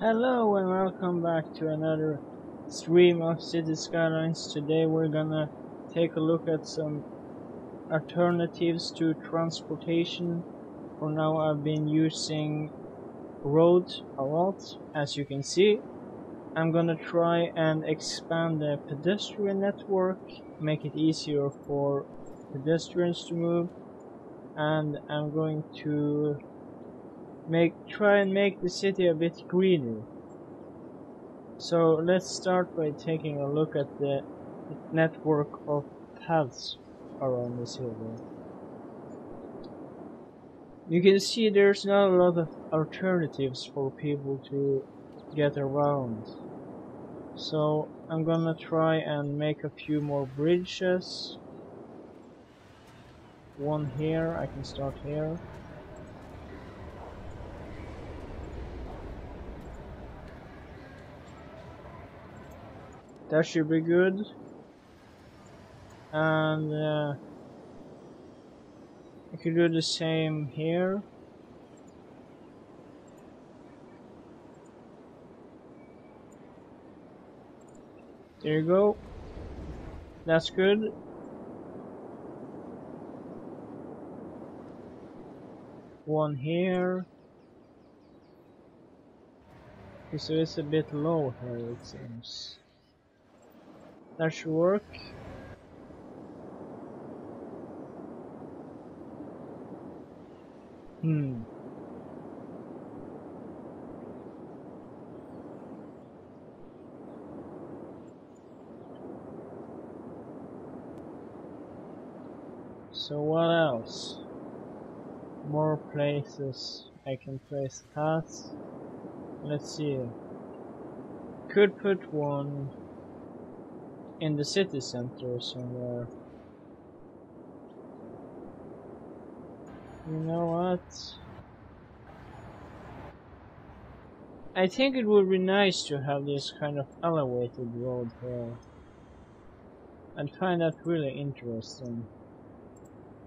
Hello and welcome back to another stream of City Skylines. Today we're gonna take a look at some alternatives to transportation. For now I've been using road a lot, as you can see. I'm gonna try and expand the pedestrian network, make it easier for pedestrians to move, and I'm going to try and make the city a bit greener. So let's start by taking a look at the network of paths around the city. You can see there's not a lot of alternatives for people to get around. So I'm gonna try and make a few more bridges. One here, I can start here. That should be good. And I could do the same here. There you go. That's good. One here. Okay, so it's a bit low here, it seems. That should work. So what else? More places I can place paths. Let's see. Could put one in the city center somewhere. You know what? I think it would be nice to have this kind of elevated road here. I'd find that really interesting.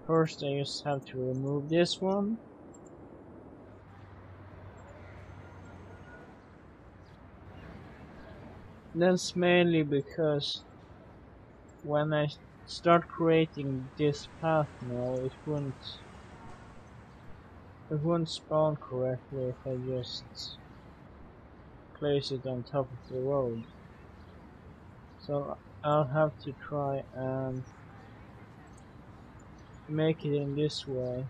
First I just have to remove this one. That's mainly because when I start creating this path now, it won't spawn correctly if I just place it on top of the road. So I'll have to try and make it in this way.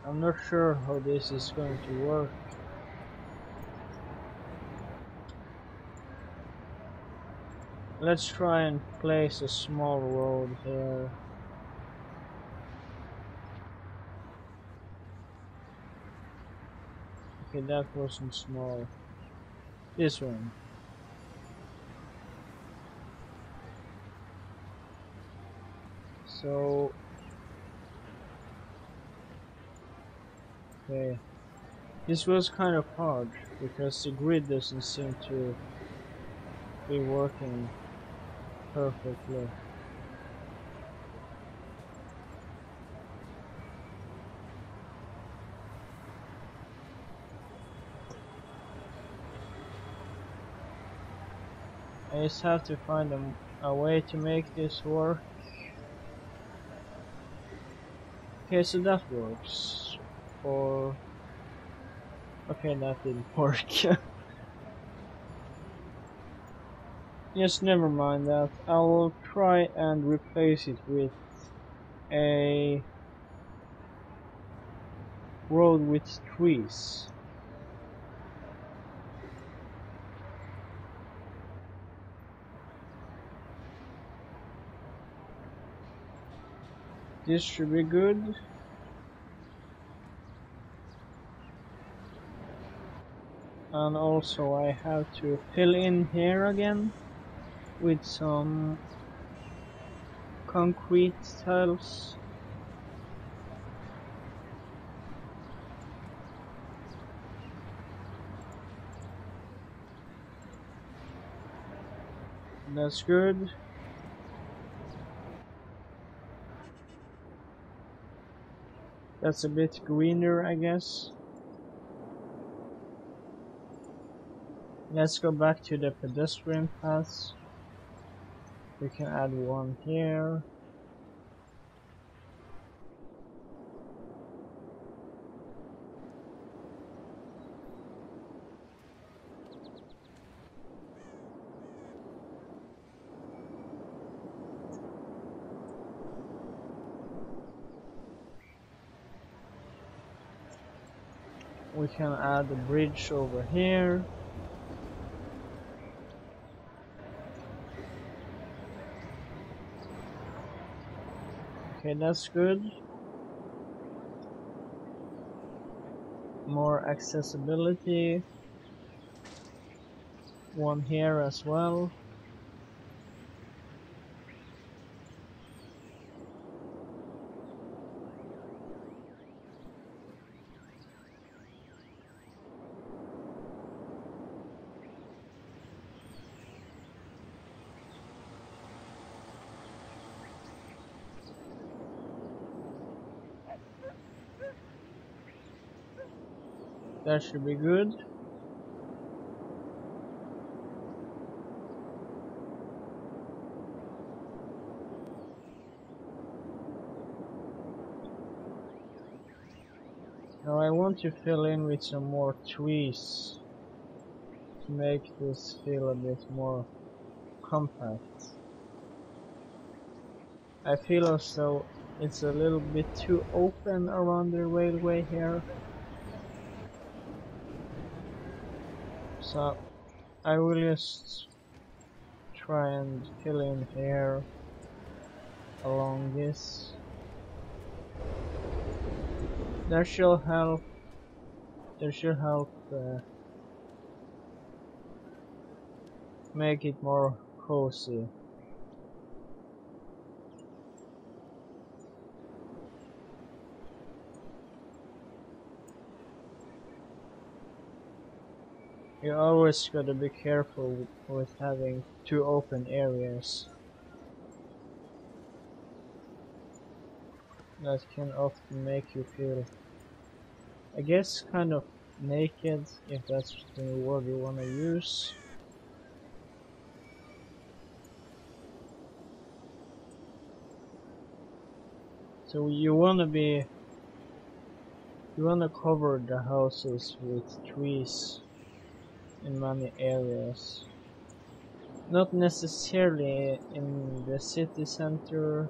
I'm not sure how this is going to work. Let's try and place a small road here. Okay, that wasn't small. This one. So okay, this was kind of hard because the grid doesn't seem to be working perfectly. I just have to find a way to make this work. Okay, so that works. Or okay, that didn't work. Just never mind that. I will try and replace it with a road with trees. This should be good. And also I have to fill in here again with some concrete tiles. That's good. That's a bit greener, I guess. Let's go back to the pedestrian paths. We can add one here. We can add a bridge over here. Okay, that's good. More accessibility. One here as well. That should be good. Now I want to fill in with some more trees to make this feel a bit more compact. I feel as though it's a little bit too open around the railway here. So I will just try and fill in here along this. That should help. Make it more cozy. You always gotta be careful with having too open areas. That can often make you feel, I guess, kind of naked, if that's the word you wanna use. So you wanna cover the houses with trees in many areas. Not necessarily in the city center.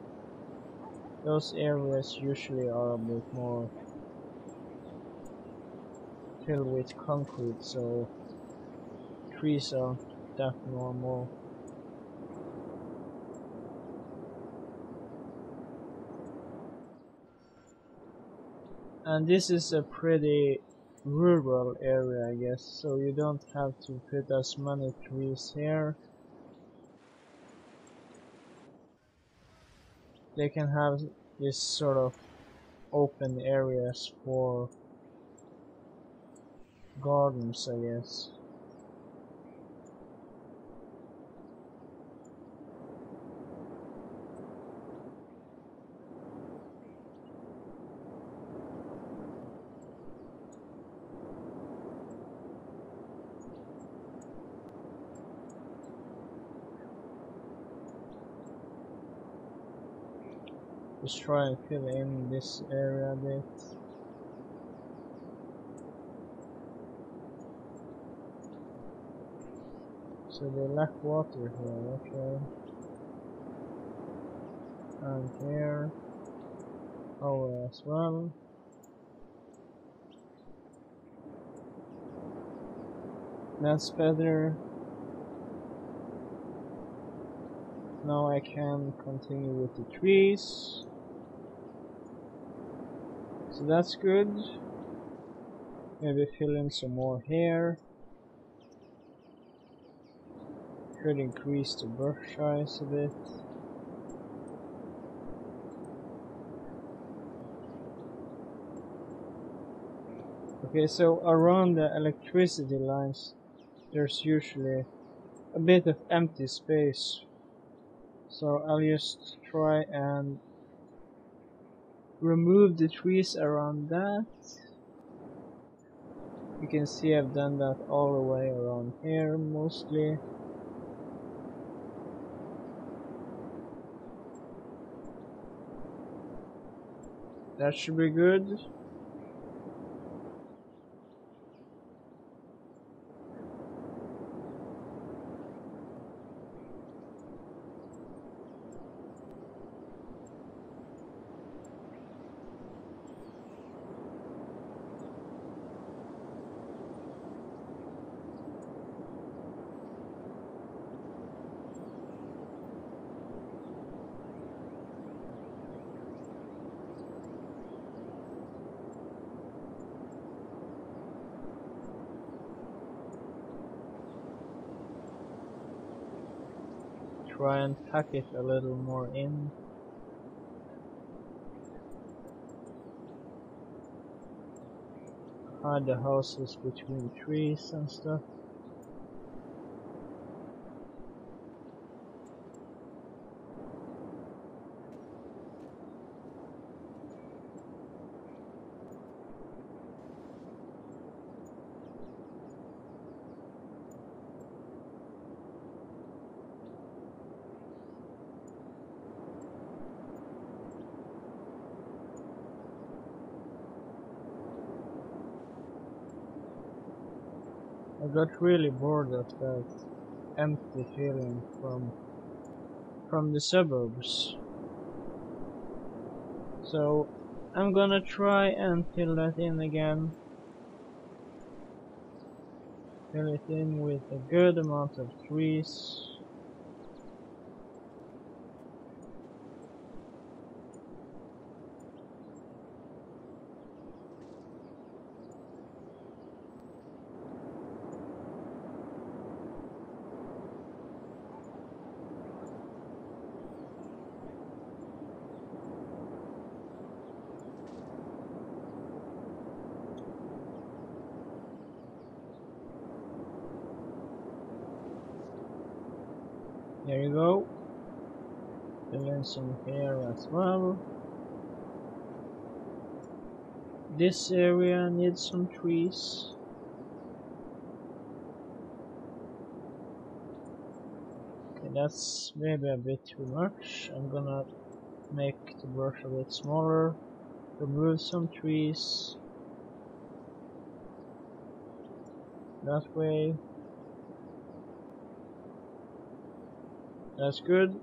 Those areas usually are a bit more filled with concrete, so trees aren't that normal. And this is a pretty rural area, I guess, so you don't have to put as many trees here. They can have this sort of open areas for gardens, I guess. Just try and fill in this area a bit. So they lack water here, okay. And here. Oh, as well. That's better. Now I can continue with the trees. So that's good. Maybe fill in some more here. Could increase the brush size a bit. Okay, so around the electricity lines there's usually a bit of empty space. So I'll just try and remove the trees around that. You can see I've done that all the way around here mostly. That should be good. Try and pack it a little more in. Hide the houses between trees and stuff. I got really bored of that empty feeling from the suburbs. So I'm gonna try and fill that in again. Fill it in with a good amount of trees. There you go. Fill in some here as well. This area needs some trees. Okay, that's maybe a bit too much. I'm gonna make the brush a bit smaller. Remove some trees. That way. That's good.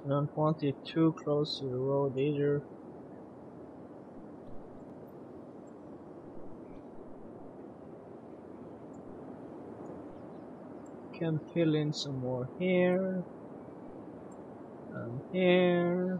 I don't want it too close to the road either. Can fill in some more here and here.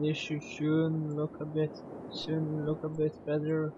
This should soon look a bit better.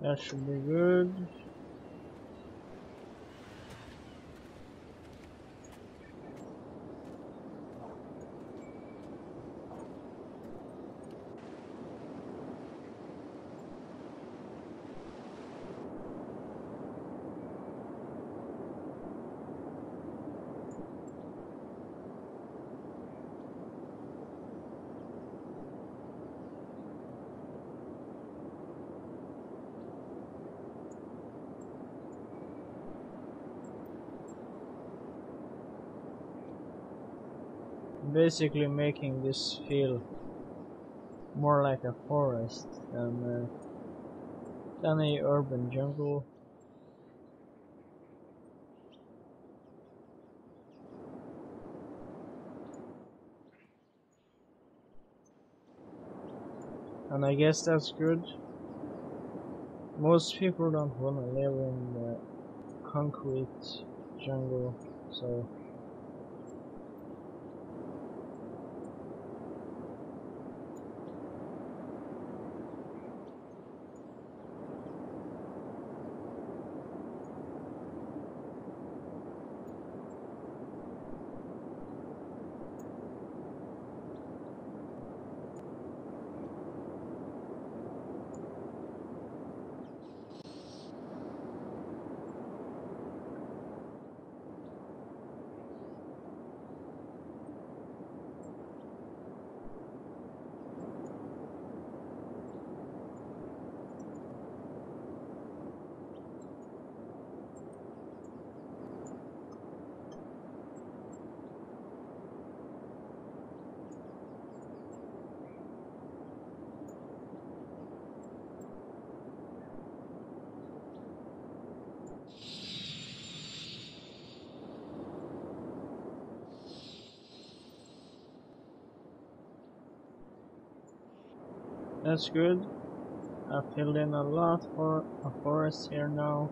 That should be good. basically making this feel more like a forest than a urban jungle. And I guess that's good. Most people don't want to live in the concrete jungle, so that's good. I filled in a lot for a forest here now.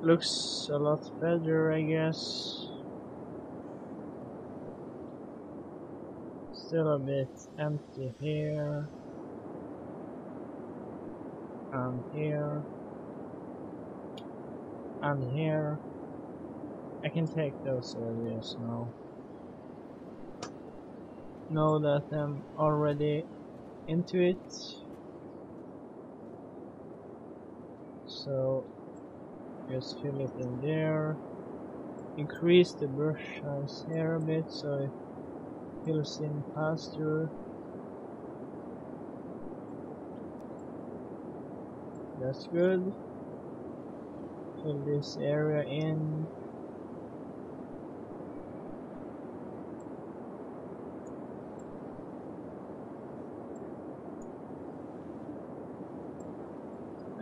Looks a lot better, I guess. Still a bit empty here. And here. And here. I can take those areas now. Know that I'm already into it. So just fill it in there. Increase the brush size here a bit so it fills in faster. That's good. Fill this area in.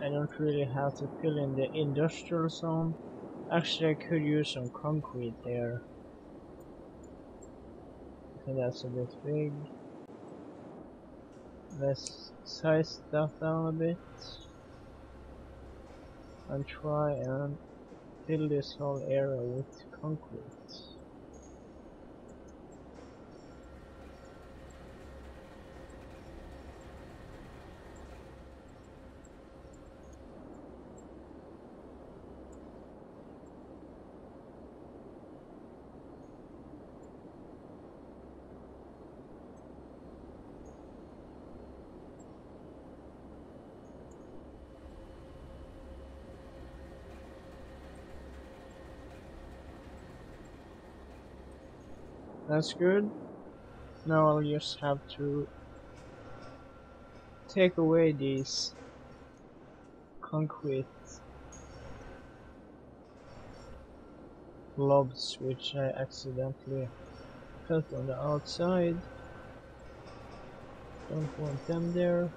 I don't really have to fill in the industrial zone. Actually, I could use some concrete there. Okay, that's a bit big. Let's size stuff down a bit and try and fill this whole area with concrete. That's good. Now I'll just have to take away these concrete blobs which I accidentally put on the outside. Don't want them there.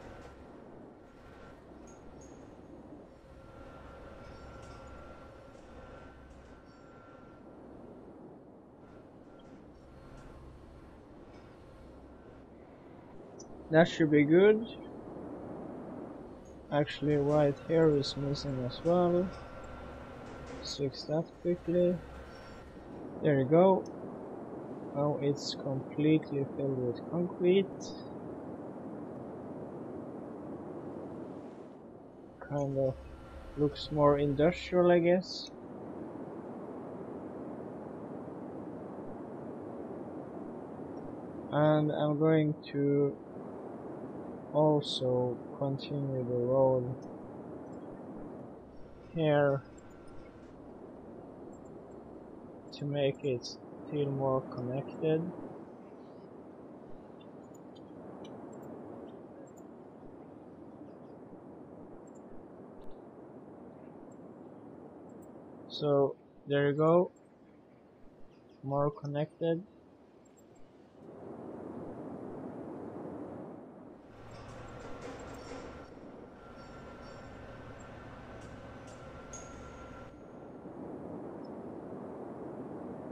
That should be good. Actually, right here is missing as well. Let's fix that quickly. There you go. Now it's completely filled with concrete. Kind of looks more industrial, I guess. And I'm going to also continue the road here to make it feel more connected. So there you go, more connected.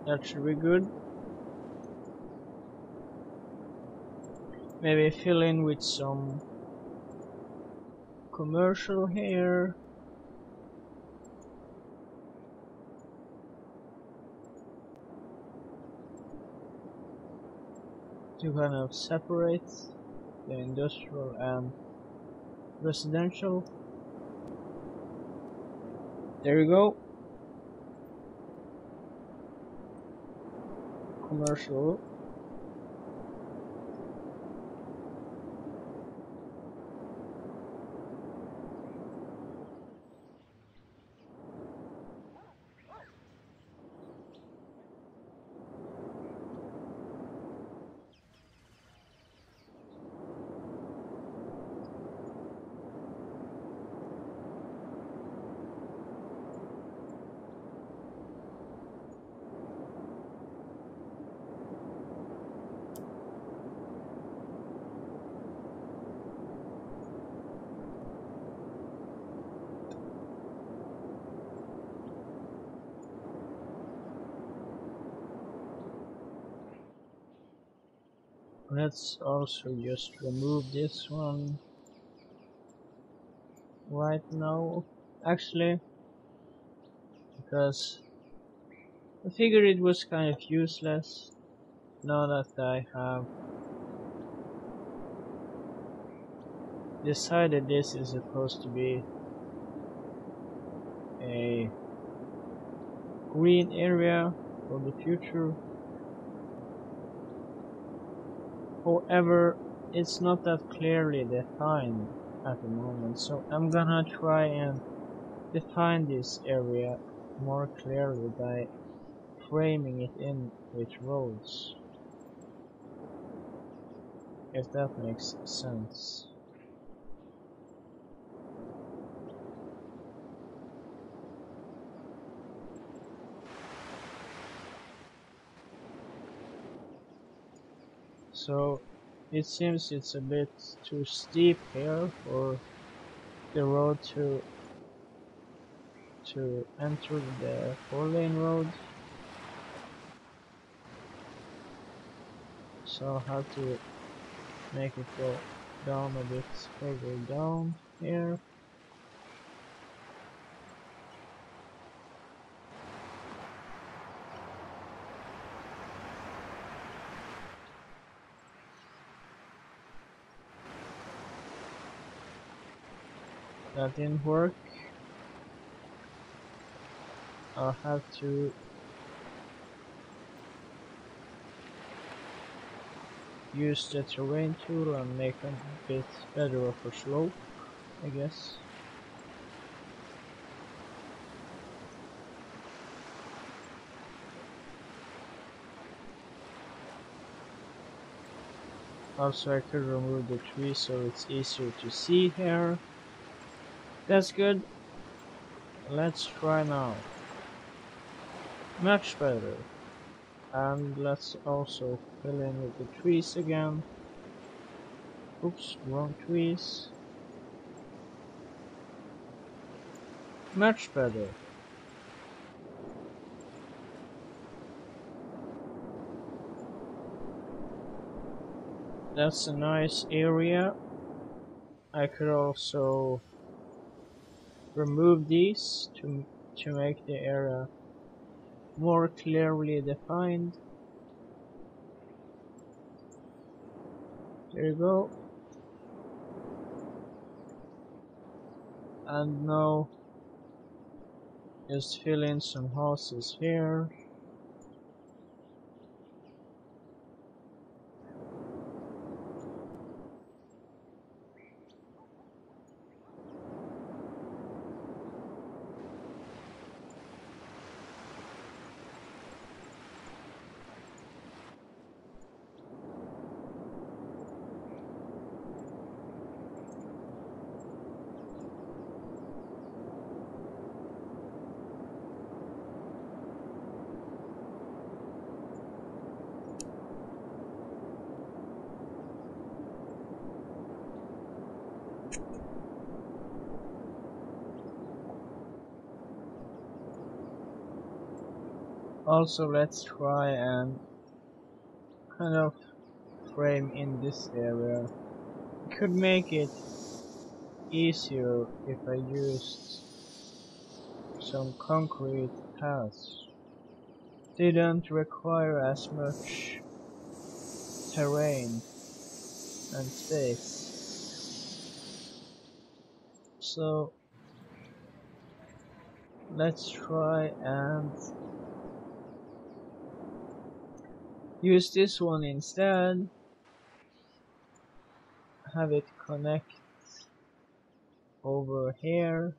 That should be good. Maybe fill in with some commercial here. To kind of separate the industrial and residential. There you go. Commercial. Let's also just remove this one right now, actually, because I figured it was kind of useless now that I have decided this is supposed to be a green area for the future. However, it's not that clearly defined at the moment, so I'm gonna try and define this area more clearly by framing it in with roads, if that makes sense. So it seems it's a bit too steep here for the road to enter the 4-lane road, so I'll have to make it go down a bit further down here. That didn't work. I'll have to use the terrain tool and make a bit better of a slope, I guess. Also, I could remove the tree so it's easier to see here. That's good. Let's try now. Much better. And let's also fill in with the trees again. Oops, wrong trees. Much better. That's a nice area. I could also remove these to make the area more clearly defined. There you go. And now just fill in some houses here. Also, let's try and kind of frame in this area. I could make it easier if I used some concrete paths. They don't require as much terrain and space. So let's try and use this one instead. Have it connect over here.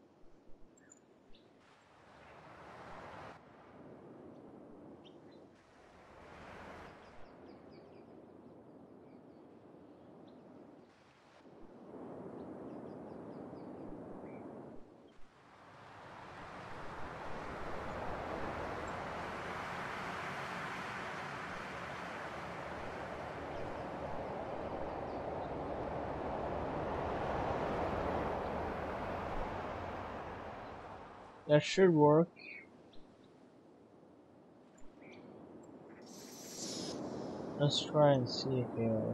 That should work. Let's try and see here.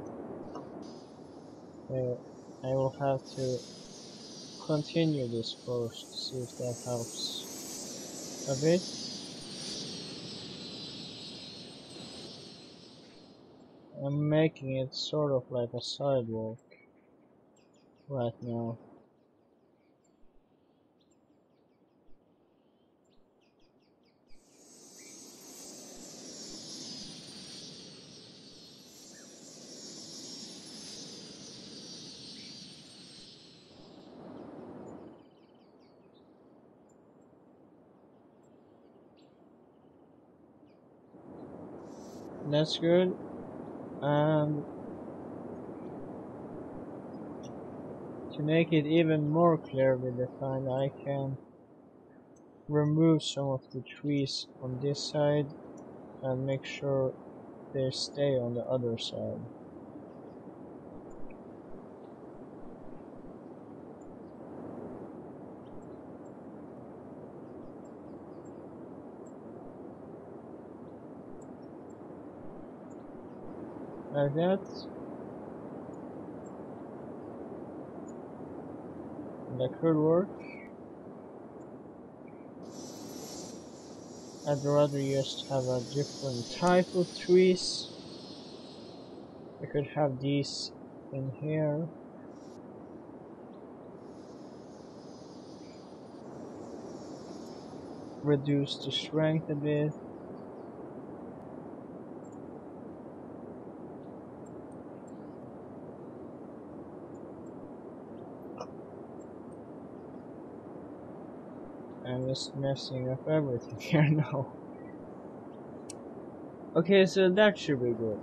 I will have to continue this first, see if that helps a bit. I'm making it sort of like a sidewalk right now. That's good. And to make it even more clearly defined, I can remove some of the trees on this side and make sure they stay on the other side. Like that. That could work. I'd rather just have a different type of trees. I could have these in here. Reduce the strength a bit. I'm just messing up everything here now. Okay, so that should be good.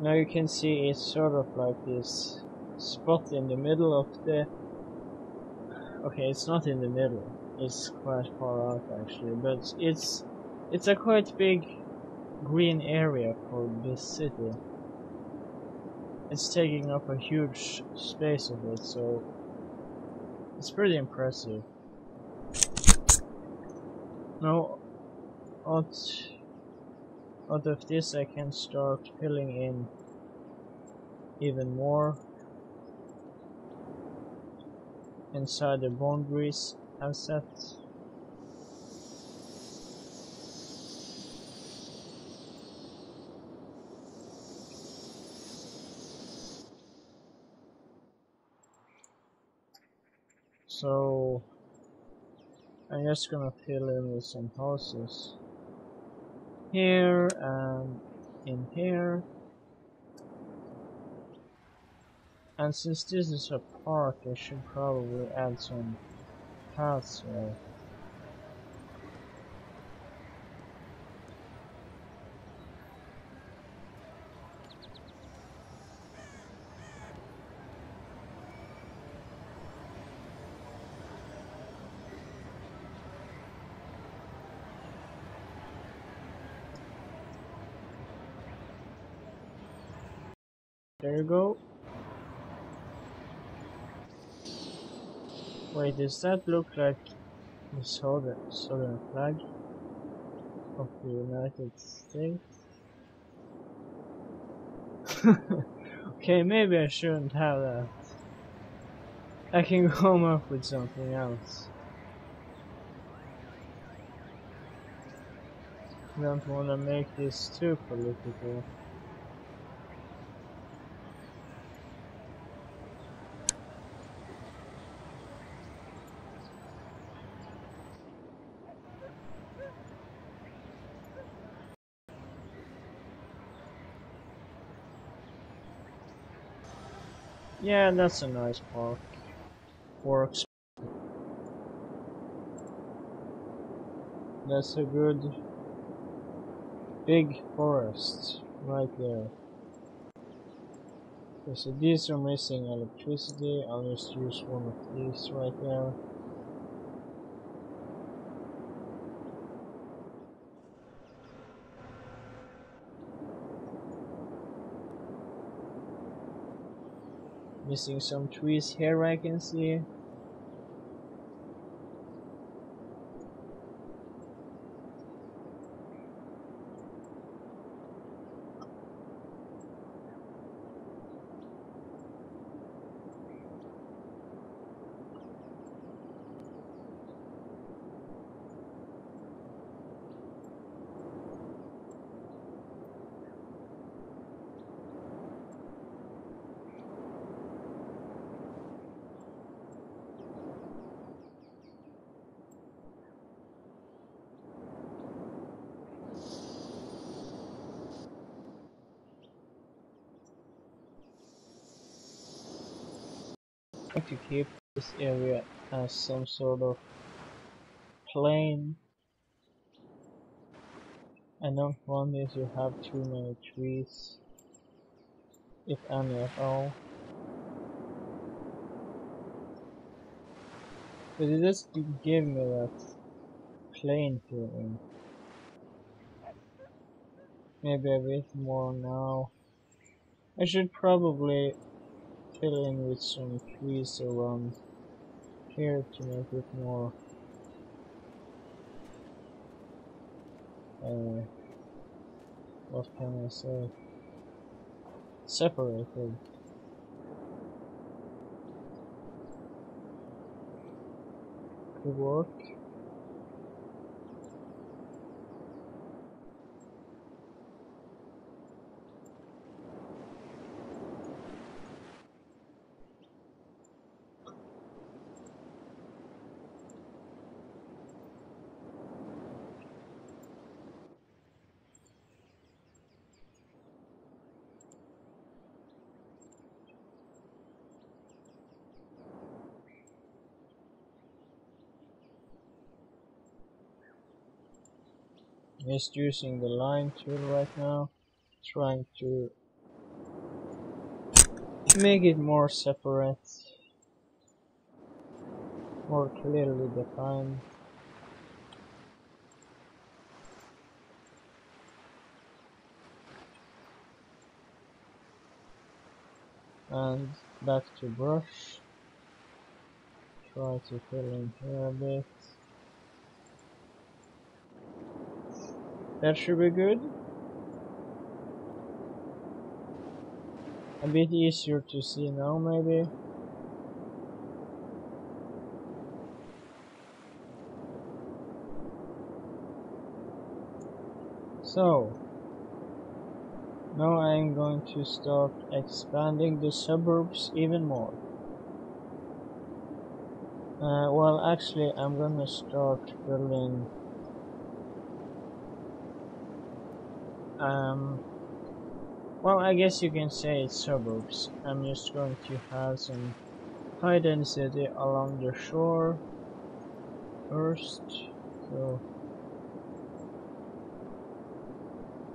Now you can see it's sort of like this spot in the middle of the... Okay, it's not in the middle. It's quite far out actually, but it's a quite big green area for this city. It's taking up a huge space of it, so it's pretty impressive. Now, out of this I can start filling in even more inside the boundaries I've set. So I'm just gonna fill in with some houses here and in here. And since this is a park, I should probably add some paths here. There you go. Wait, does that look like The southern flag of the United States. Okay, maybe I shouldn't have that. I can come up with something else. Don't wanna make this too political. Yeah, that's a nice park. Works. That's a good big forest right there. Okay, so these are missing electricity. I'll just use one of these right there. Missing some trees here, I can see. To keep this area as some sort of plain. I don't want it to have too many trees, if any at all. But it does give me that plain feeling. Maybe a bit more now. I should probably fill in with some trees around here to make it more what can I say, separated. Could work. Just using the line tool right now, trying to make it more separate, more clearly defined. And back to brush. Try to fill in here a bit. That should be good. A bit easier to see now, maybe. So, now I'm going to start expanding the suburbs even more. Well, actually, I'm gonna start building well, I guess you can say it's suburbs. I'm just going to have some high density along the shore first. So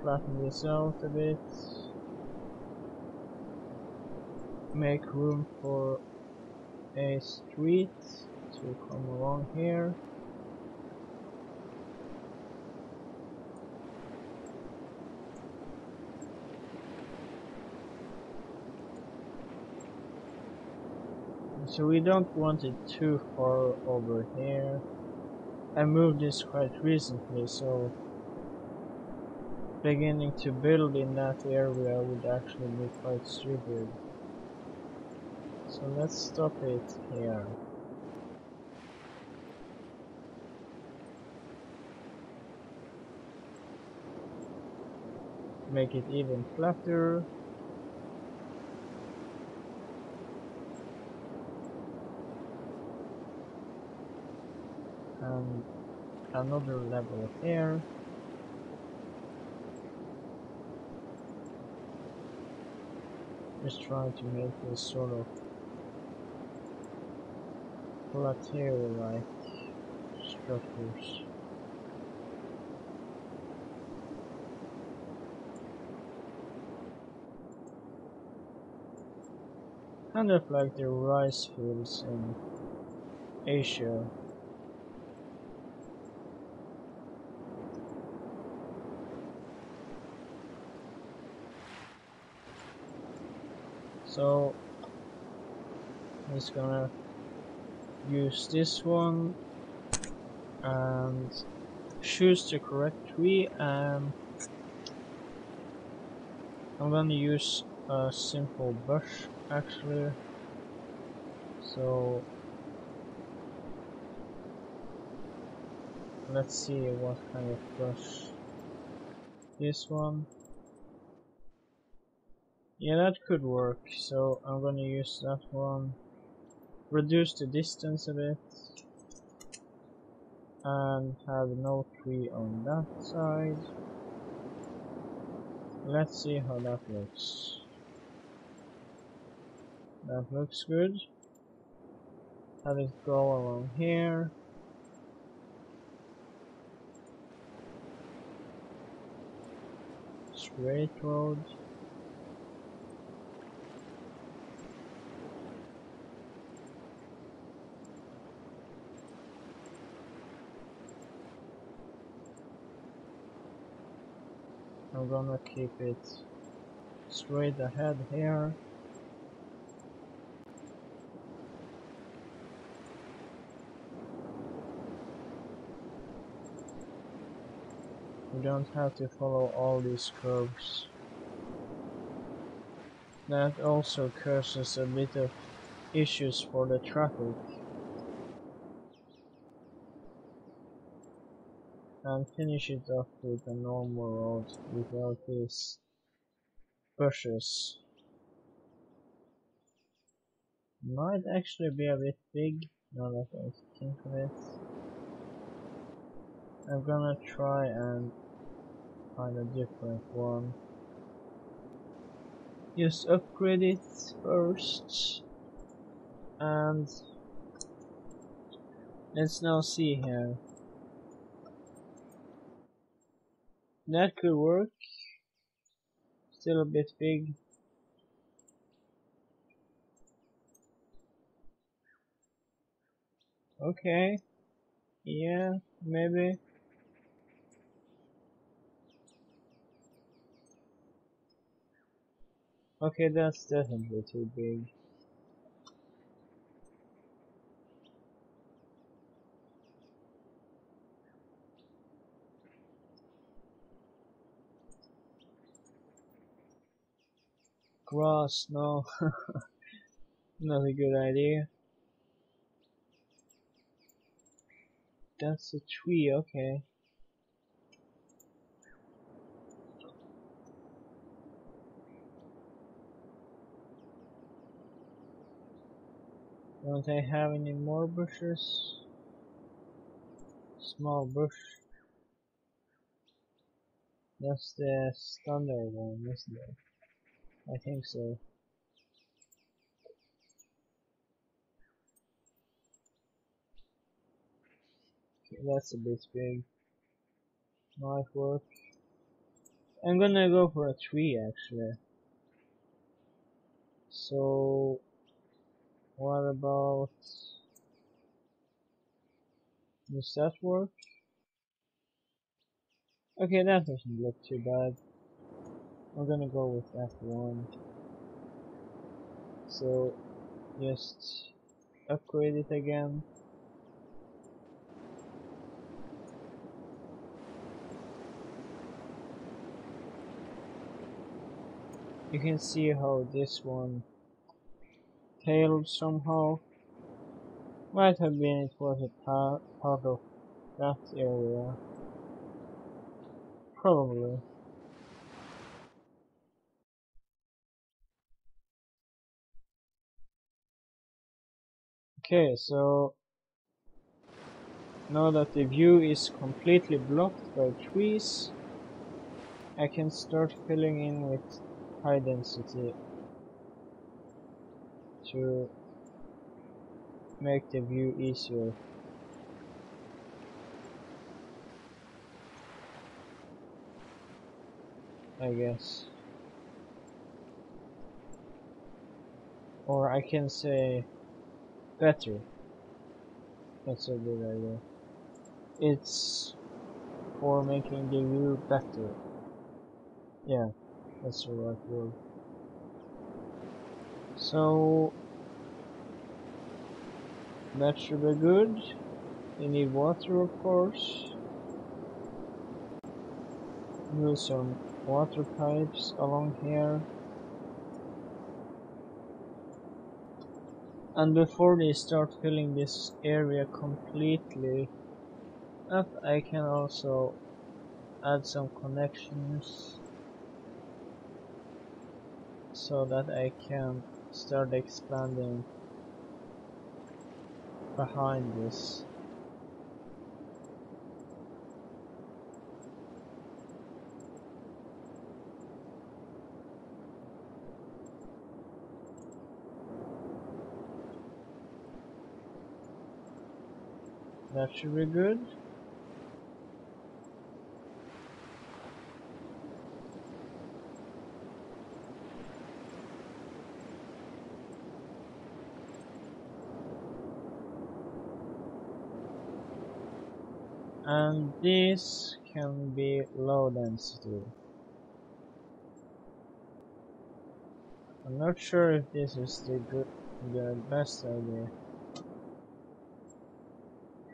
flatten this out a bit. Make room for a street to come along here. So we don't want it too far over here. I moved this quite recently, so beginning to build in that area would actually be quite stupid. So let's stop it here. Make it even flatter. And another level here. Just trying to make this sort of plateau-like structures. Kind of like the rice fields in Asia. So I'm just gonna use this one and choose the correct tree, and I'm gonna use a simple brush actually. So let's see what kind of brush. This one. Yeah, that could work. So I'm gonna use that one. Reduce the distance a bit. And have no tree on that side. Let's see how that looks. That looks good. Have it go along here. Straight road. I'm gonna keep it straight ahead here. We don't have to follow all these curves. That also causes a bit of issues for the traffic. And finish it off with a normal road without these bushes. Might actually be a bit big now that I think of it. I'm gonna try and find a different one. Just upgrade it first. And let's now see here. That could work. Still a bit big. Okay. Yeah, maybe. Okay, that's definitely too big. Grass, no. Not a good idea. That's a tree, okay. Don't I have any more bushes? Small bush. That's the standard one, isn't it? I think so. Okay, that's a bit big. Might work. I'm gonna go for a tree actually. So, what about... Does that work? Okay, that doesn't look too bad. I'm gonna go with that one. So, just upgrade it again. You can see how this one tailed somehow. Might have been it was a part of that area. Probably. Okay, so now that the view is completely blocked by trees, I can start filling in with high density to make the view easier. I guess. Or I can say better. That's a good idea. It's for making the view better. Yeah, that's the right word. So that should be good. You need water, of course. Use some water pipes along here. And before they start filling this area completely up, I can also add some connections so that I can start expanding behind this. That should be good. And this can be low density. I'm not sure if this is the best idea.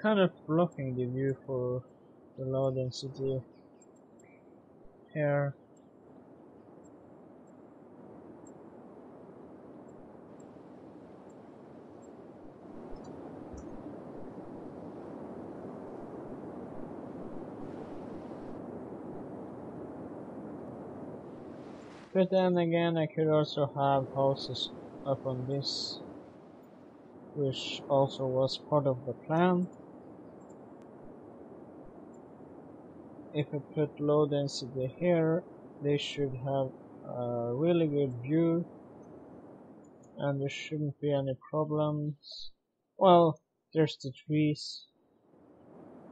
Kind of blocking the view for the low density here. But then again, I could also have houses up on this, which also was part of the plan. If I put low density here, they should have a really good view and there shouldn't be any problems. Well, there's the trees.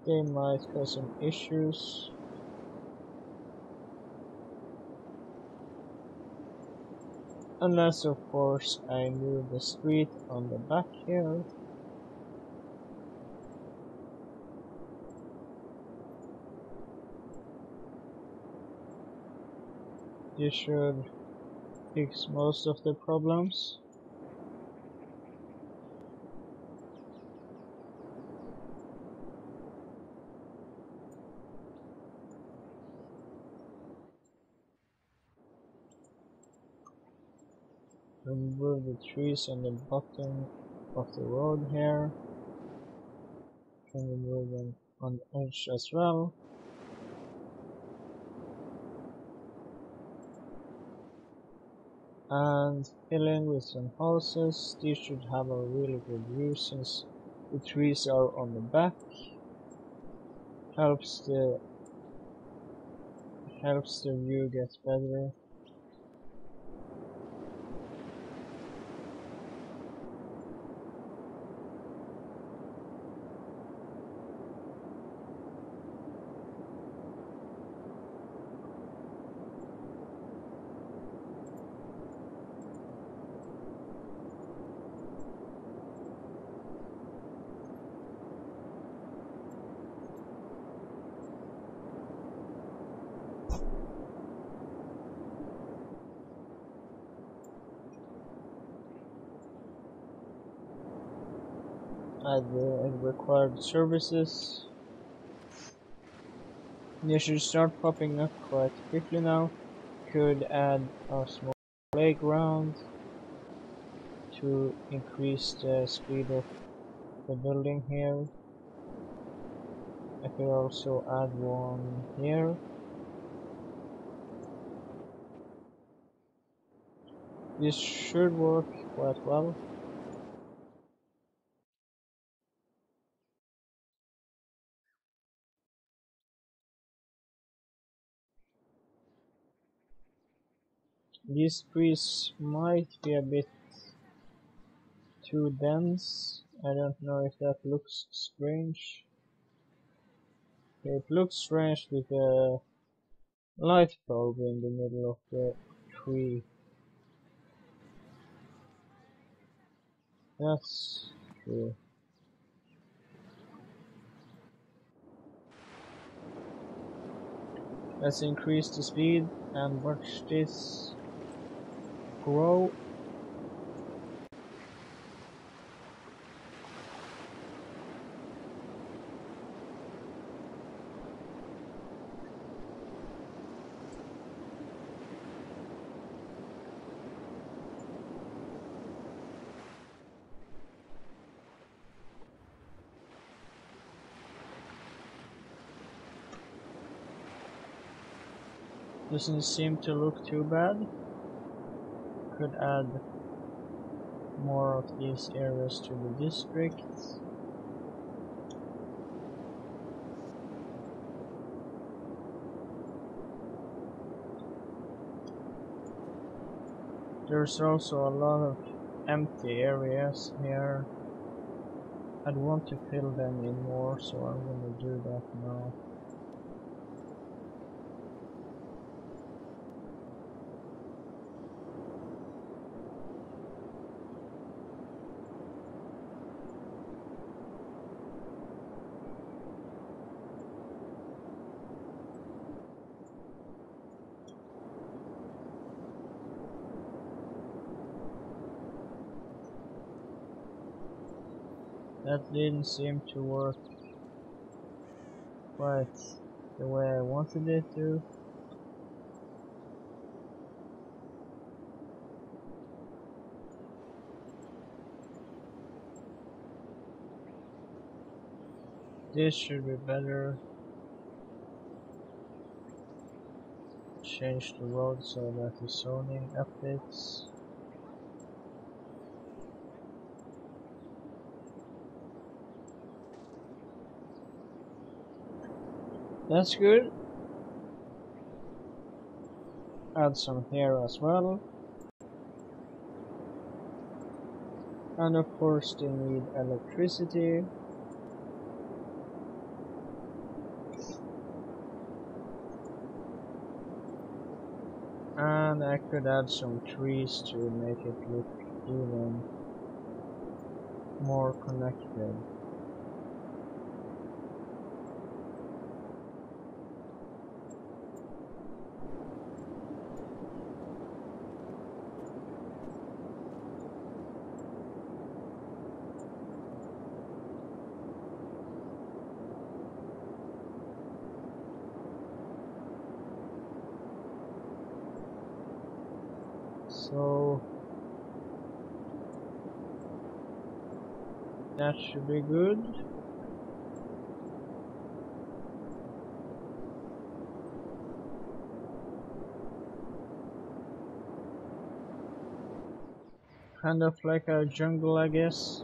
They might cause some issues. Unless of course I move the street on the back here. This should fix most of the problems. Remove the trees on the bottom of the road here. Can remove them on the edge as well. And fill in with some houses. These should have a really good view since the trees are on the back. Helps the view get better. Add the required services. They should start popping up quite quickly now. Could add a small playground to increase the speed of the building here. I could also add one here. This should work quite well. These trees might be a bit too dense. I don't know if that looks strange. It looks strange with a light bulb in the middle of the tree. That's true. Let's increase the speed and watch this grow. Doesn't seem to look too bad. Could add more of these areas to the district. There's also a lot of empty areas here. I'd want to fill them in more, so I'm gonna do that now. That didn't seem to work quite the way I wanted it to. This should be better. Change the road so that the zoning updates. That's good. Add some here as well. And of course they need electricity. And I could add some trees to make it look even more connected. So that should be good. Kind of like a jungle, I guess.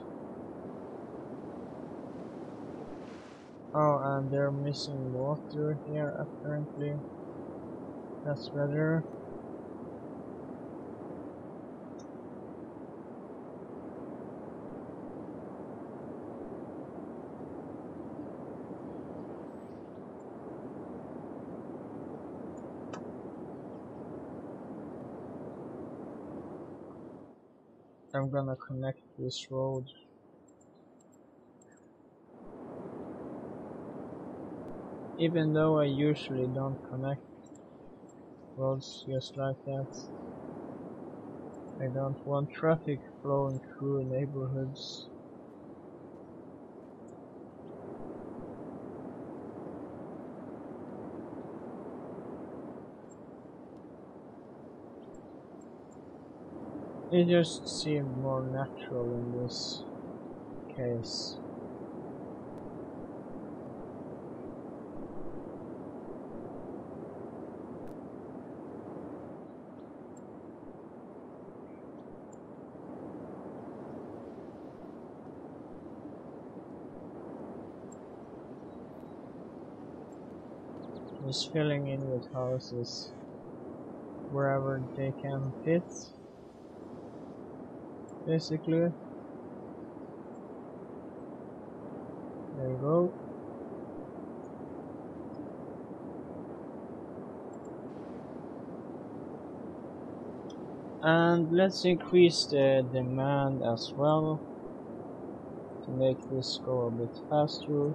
Oh, and they're missing water here apparently. That's better. I'm gonna connect this road. Even though I usually don't connect roads just like that. I don't want traffic flowing through neighborhoods. It just seemed more natural in this case. Just filling in with houses wherever they can fit, basically. There you go. And let's increase the demand as well to make this go a bit faster.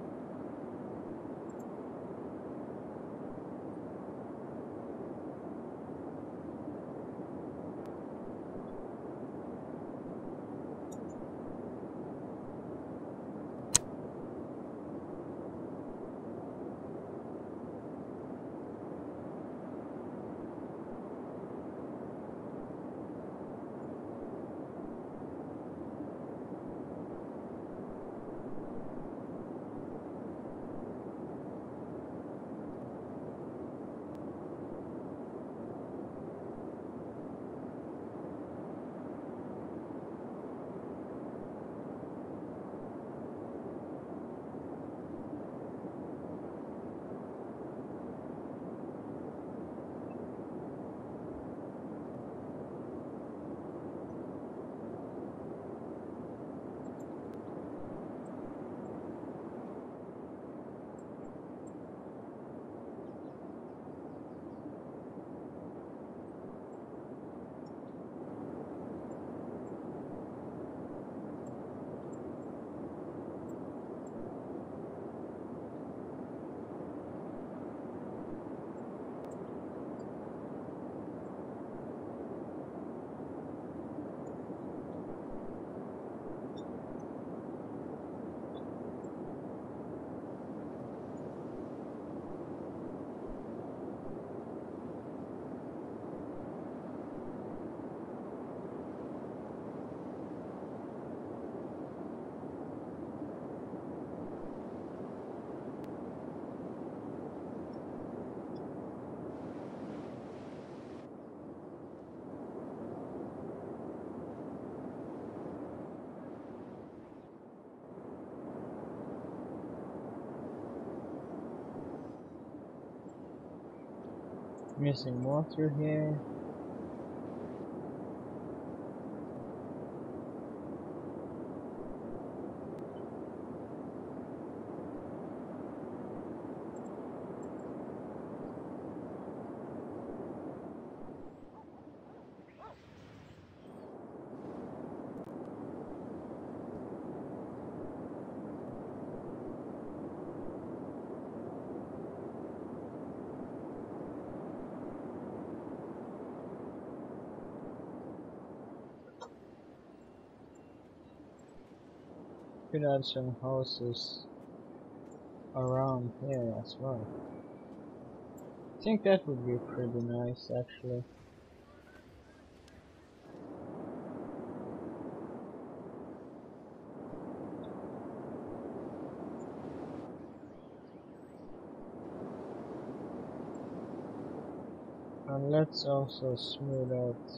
Missing water here. Could add some houses around here as well. I think that would be pretty nice actually. And let's also smooth out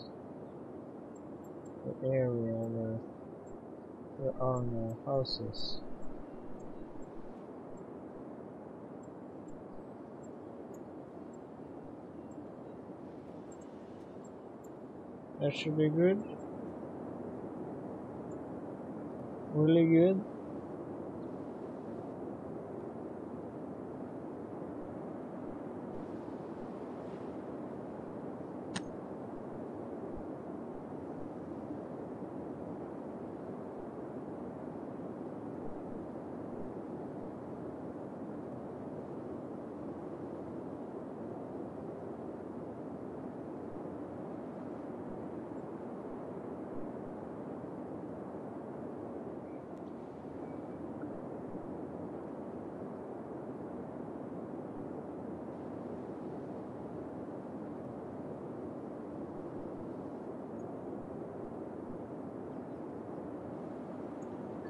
the area where there are no houses. That should be good. Really good.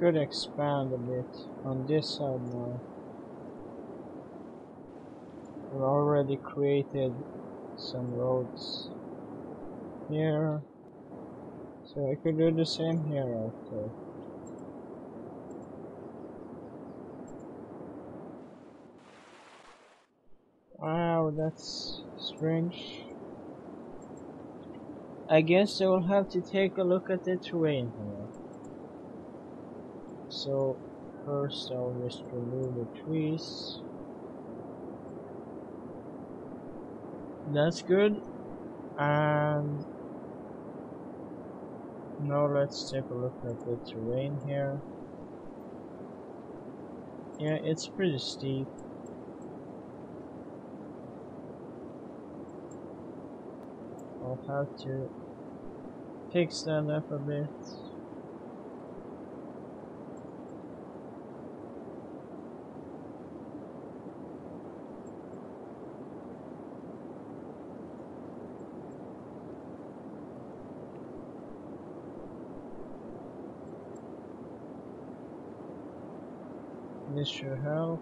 could expand a bit on this side now. We already created some roads here, so I could do the same here after. Wow, that's strange. I guess I will have to take a look at the terrain here. So first I'll just remove the trees. That's good. And now let's take a look at the terrain here. Yeah, it's pretty steep. I'll have to fix that up a bit. This should help.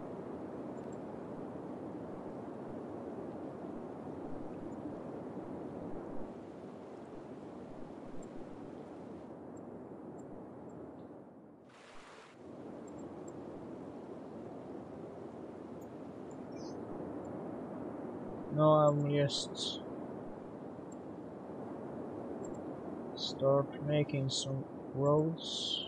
Now I'm just start making some roads.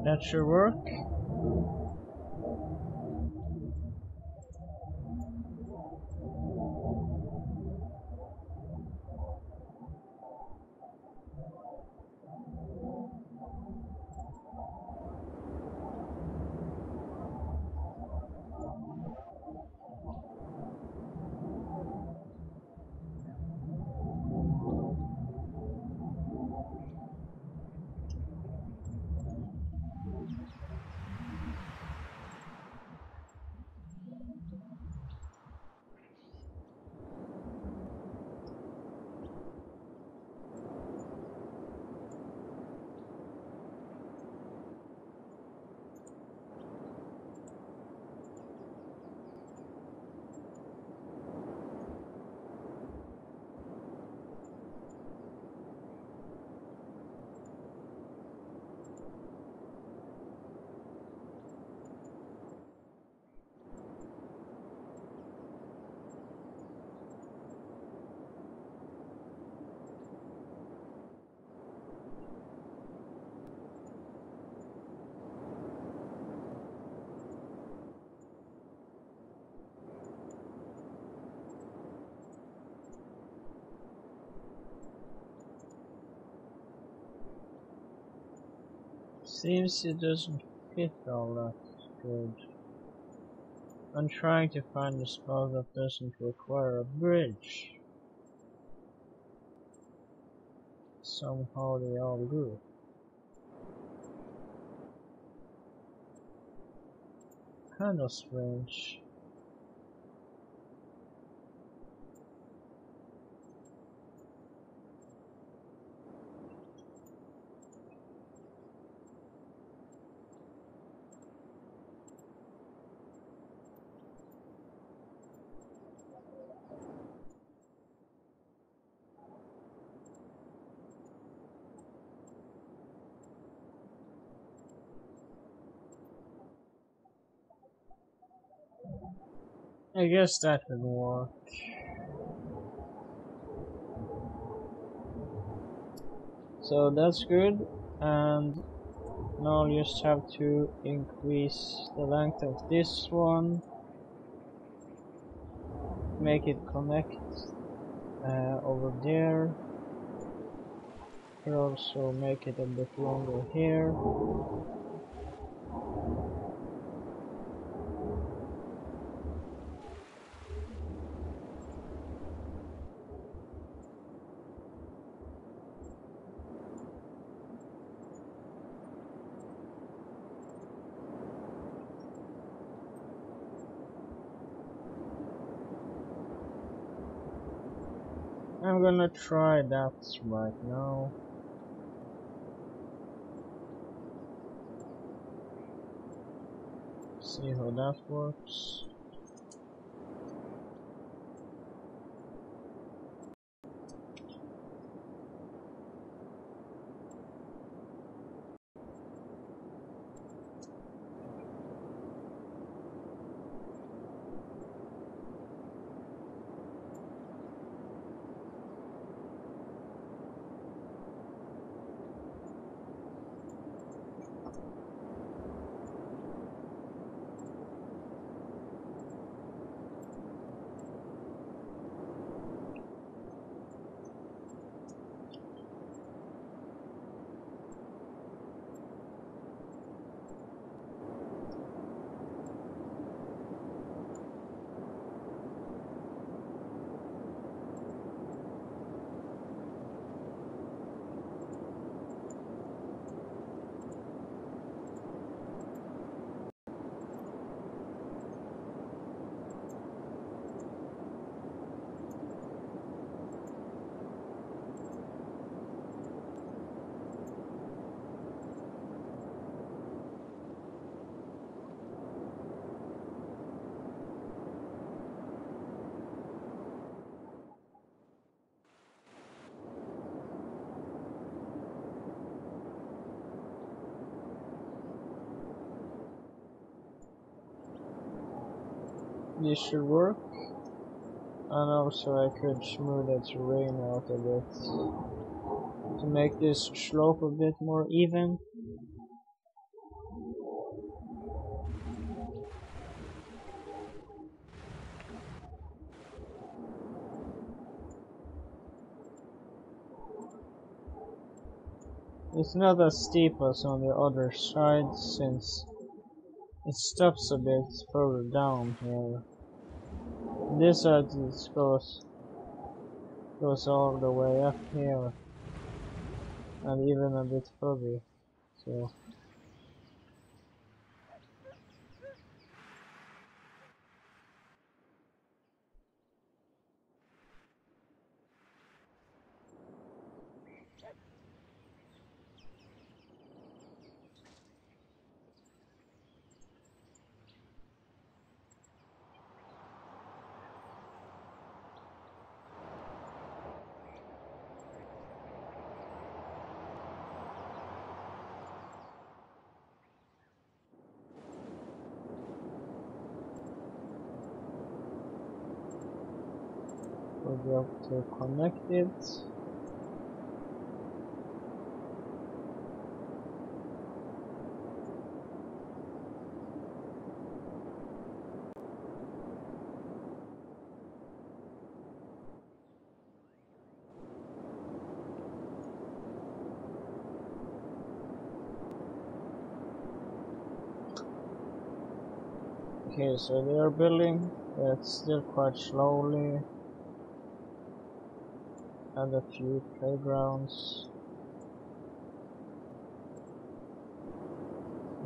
That should work. Seems it doesn't fit all that good. I'm trying to find a spot that doesn't require a bridge. Somehow they all do. Kinda strange. I guess that would work. So that's good, and now I'll just have to increase the length of this one, make it connect over there. Could also make it a bit longer here. I'm gonna try that right now. See how that works. This should work. And also I could smooth the terrain out a bit to make this slope a bit more even. It's not as steep as on the other side since it stops a bit further down here. This side goes all the way up here and even a bit further. So we'll be able to connect it. Okay, so they are building, but still quite slowly. And a few playgrounds.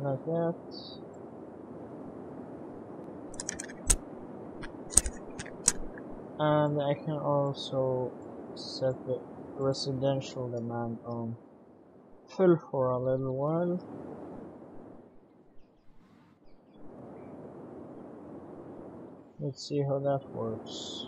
Like that. And I can also set the residential demand on full for a little while. Let's see how that works.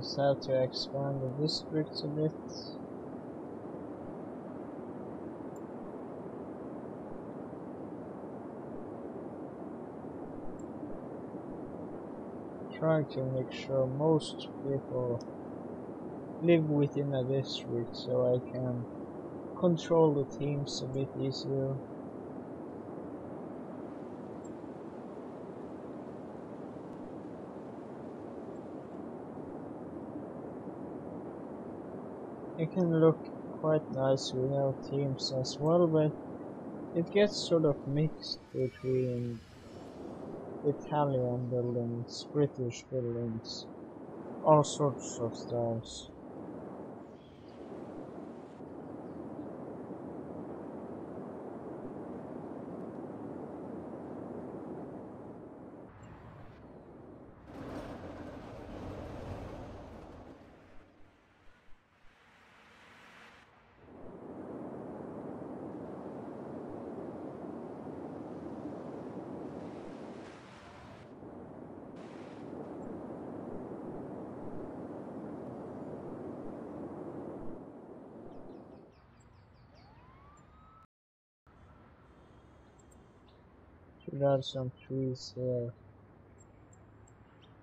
Just have to expand the districts a bit. Trying to make sure most people live within a district so I can control the teams a bit easier. It can look quite nice without teams as well, but it gets sort of mixed between Italian buildings, British buildings, all sorts of styles. Should add some trees here.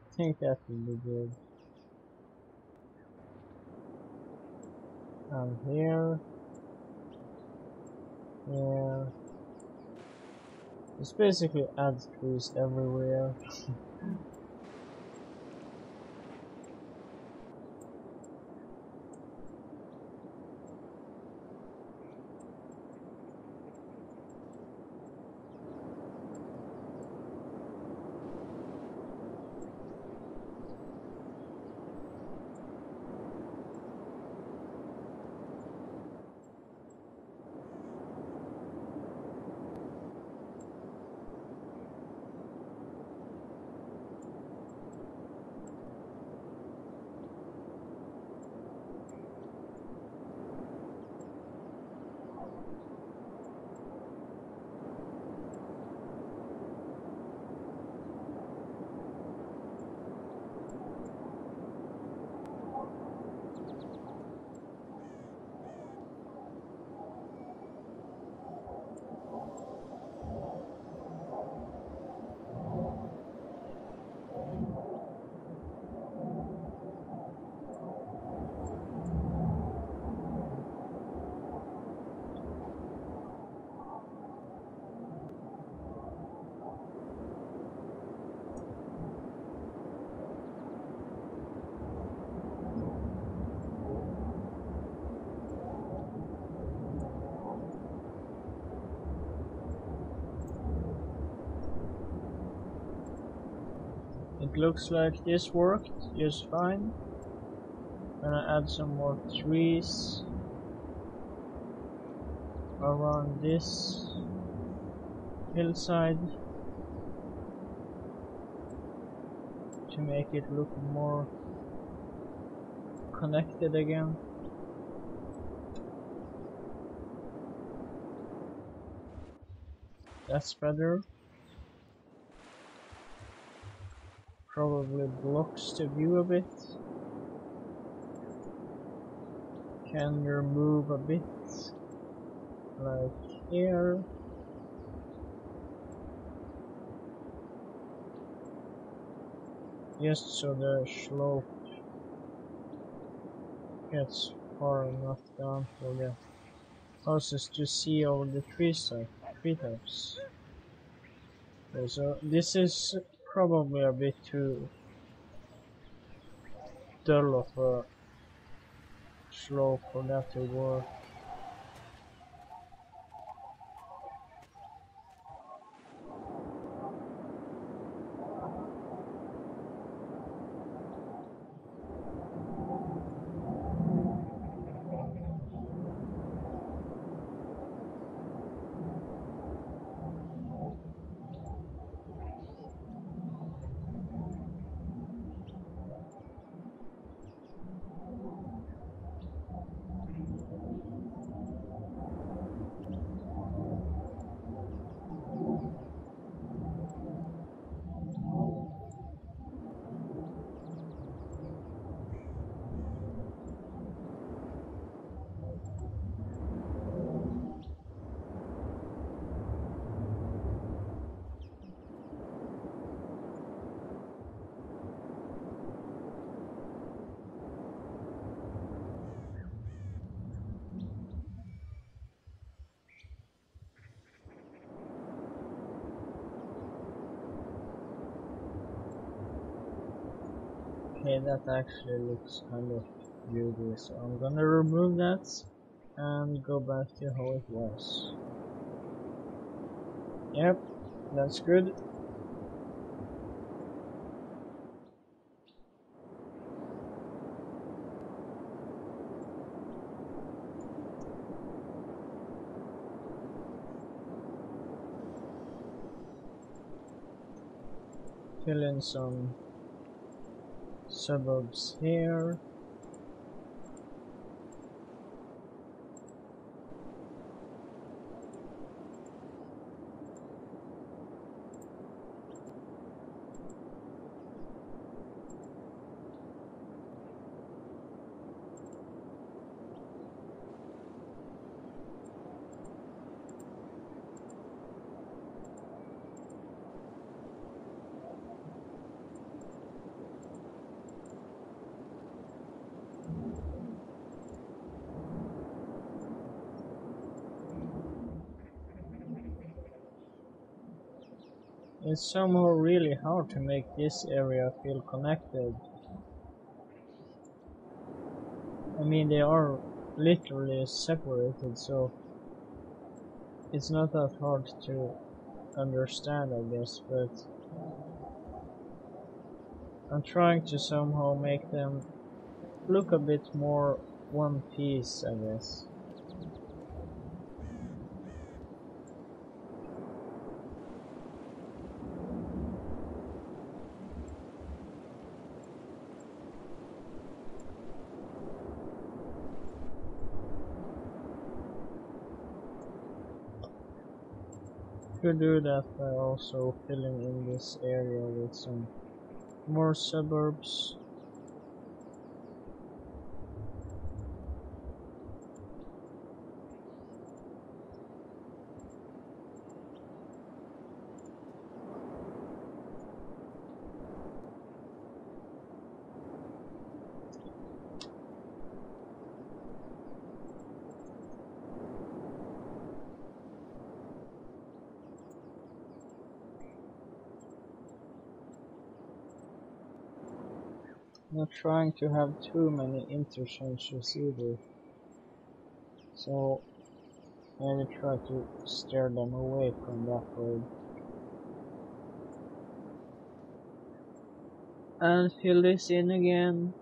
I think that would be good. And here. Yeah. Just basically add trees everywhere. It looks like this worked just fine. Gonna add some more trees around this hillside to make it look more connected again. That's better. Probably blocks the view a bit. Can remove a bit, like here. Just so the slope gets far enough down for the houses to see all the treetops. Okay, so this is probably a bit too dull of a slope for that to work. Okay, that actually looks kind of beauty, so I'm gonna remove that and go back to how it was. Yep, that's good. Fill in some suburbs here. It's somehow really hard to make this area feel connected. I mean, they are literally separated, so it's not that hard to understand, I guess, but I'm trying to somehow make them look a bit more one piece, I guess. Could do that by also filling in this area with some more suburbs. Not trying to have too many interchanges either, so maybe try to steer them away from that road. And fill this in again.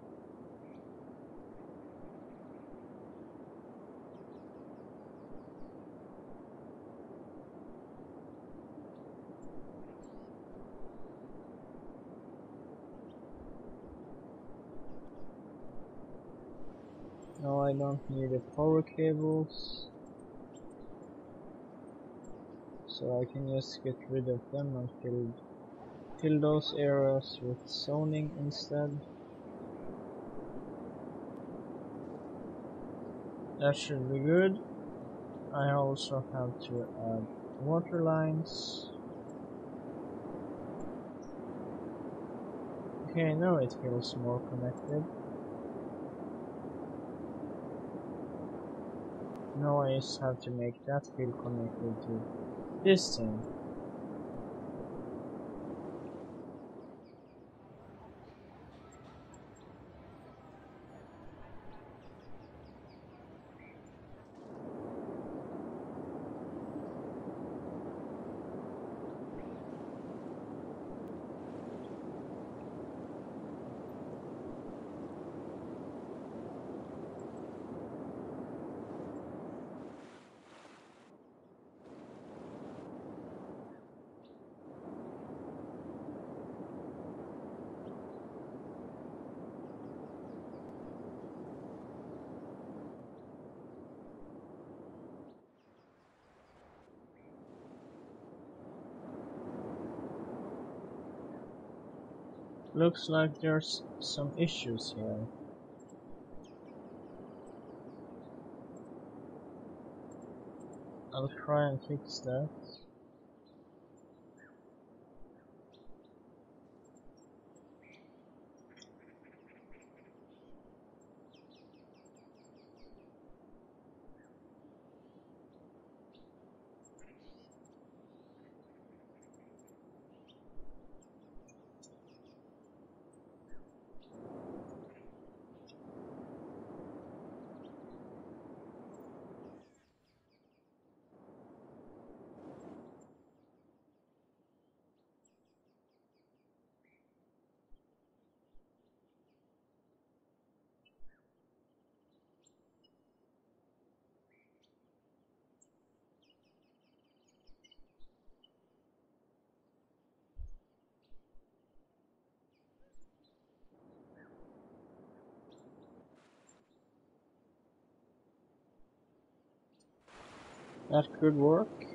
No, I don't need the power cables, so I can just get rid of them and fill those areas with zoning instead. That should be good. I also have to add water lines. Okay, now it feels more connected. Now I just have to make that feel connected to this thing. Looks like there's some issues here. I'll try and fix that. That could work.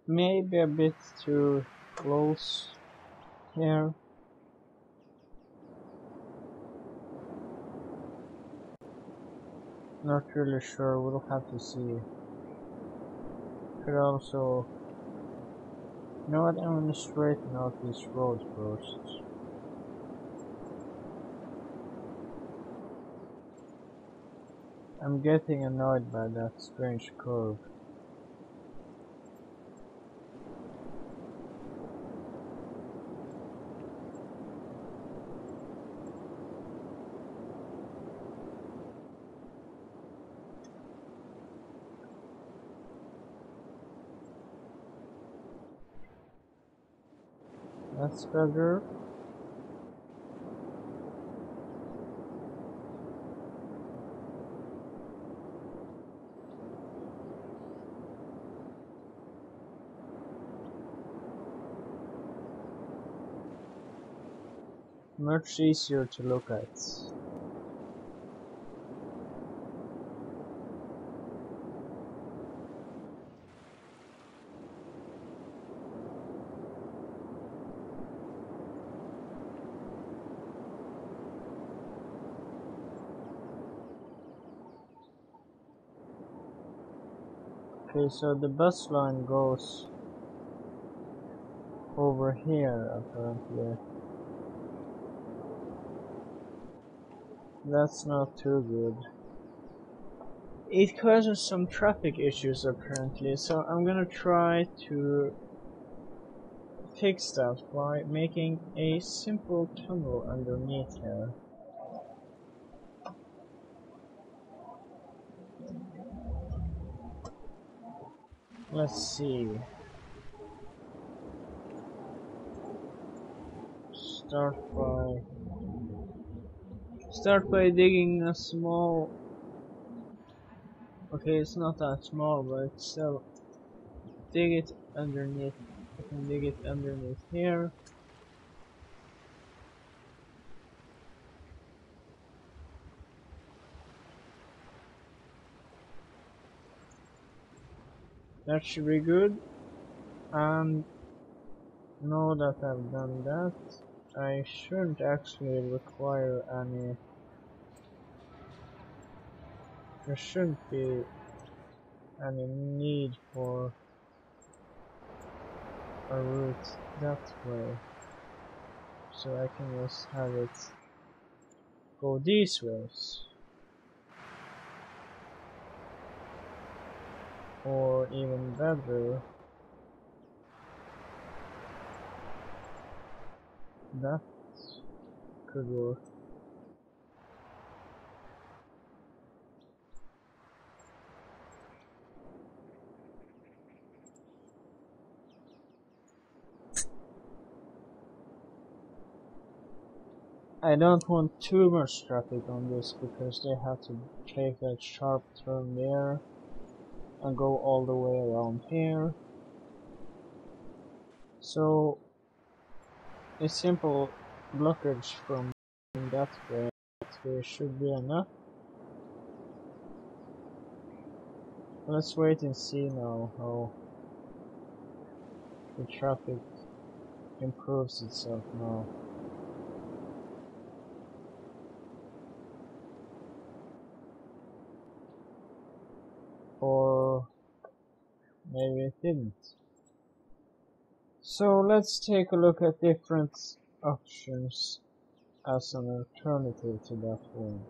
Maybe a bit too close here. Not really sure, we'll have to see. Could also... You know what, I'm gonna straighten out this road first. I'm getting annoyed by that strange curve. That's better. Much easier to look at. Okay, so the bus line goes over here apparently. That's not too good. It causes some traffic issues apparently, so I'm gonna try to fix that by making a simple tunnel underneath here. Let's see. Start by digging a small... Okay, it's not that small, but still dig it underneath. I can dig it underneath here. That should be good. And now that I've done that, I shouldn't actually require any... There shouldn't be any need for a route that way. So I can just have it go these ways. Or even better, that could work. I don't want too much traffic on this because they have to take that sharp turn there and go all the way around here. So a simple blockage from that way should be enough. Let's wait and see now how the traffic improves itself now. Or maybe it didn't. So let's take a look at different options as an alternative to that one.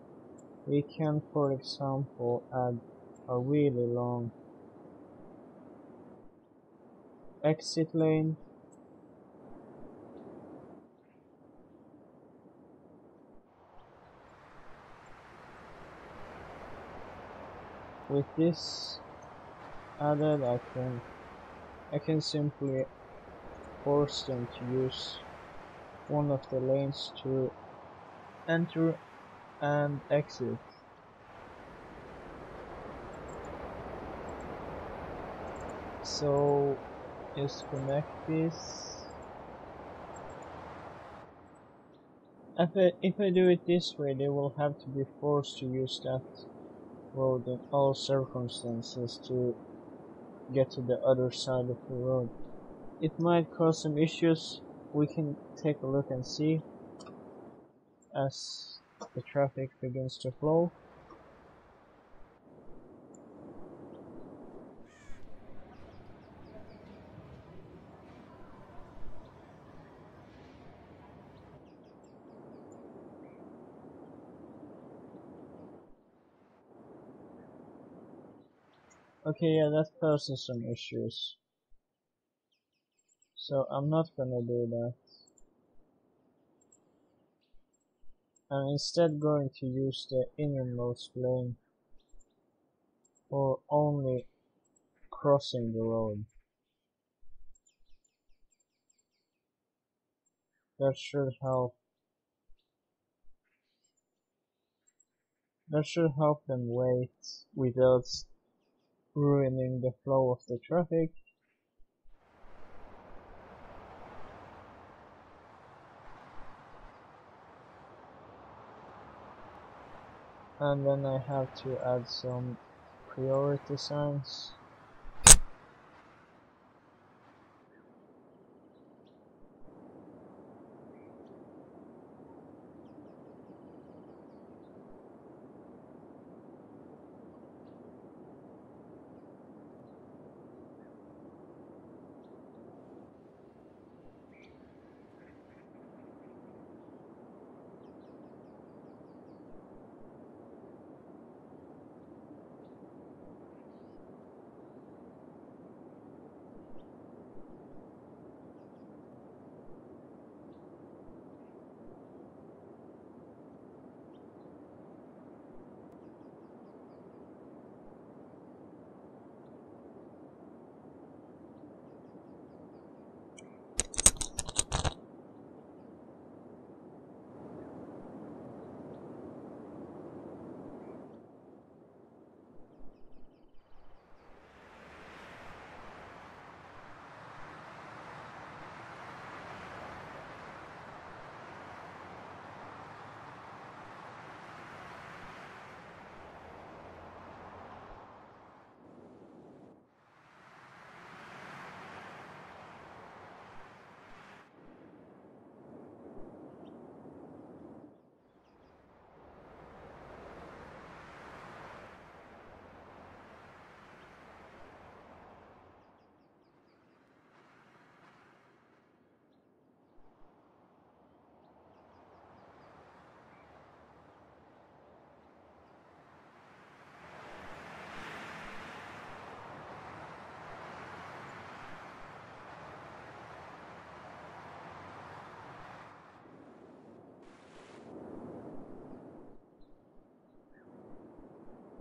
We can, for example, add a really long exit lane. With this added, I can simply force them to use one of the lanes to enter and exit. So just connect this. If I do it this way, they will have to be forced to use that road in all circumstances to get to the other side of the road. It might cause some issues. We can take a look and see as the traffic begins to flow. Okay, yeah, that causes some issues. So I'm not gonna do that. I'm instead going to use the innermost lane for only crossing the road. That should help. That should help them wait without ruining the flow of the traffic. And then I have to add some priority signs.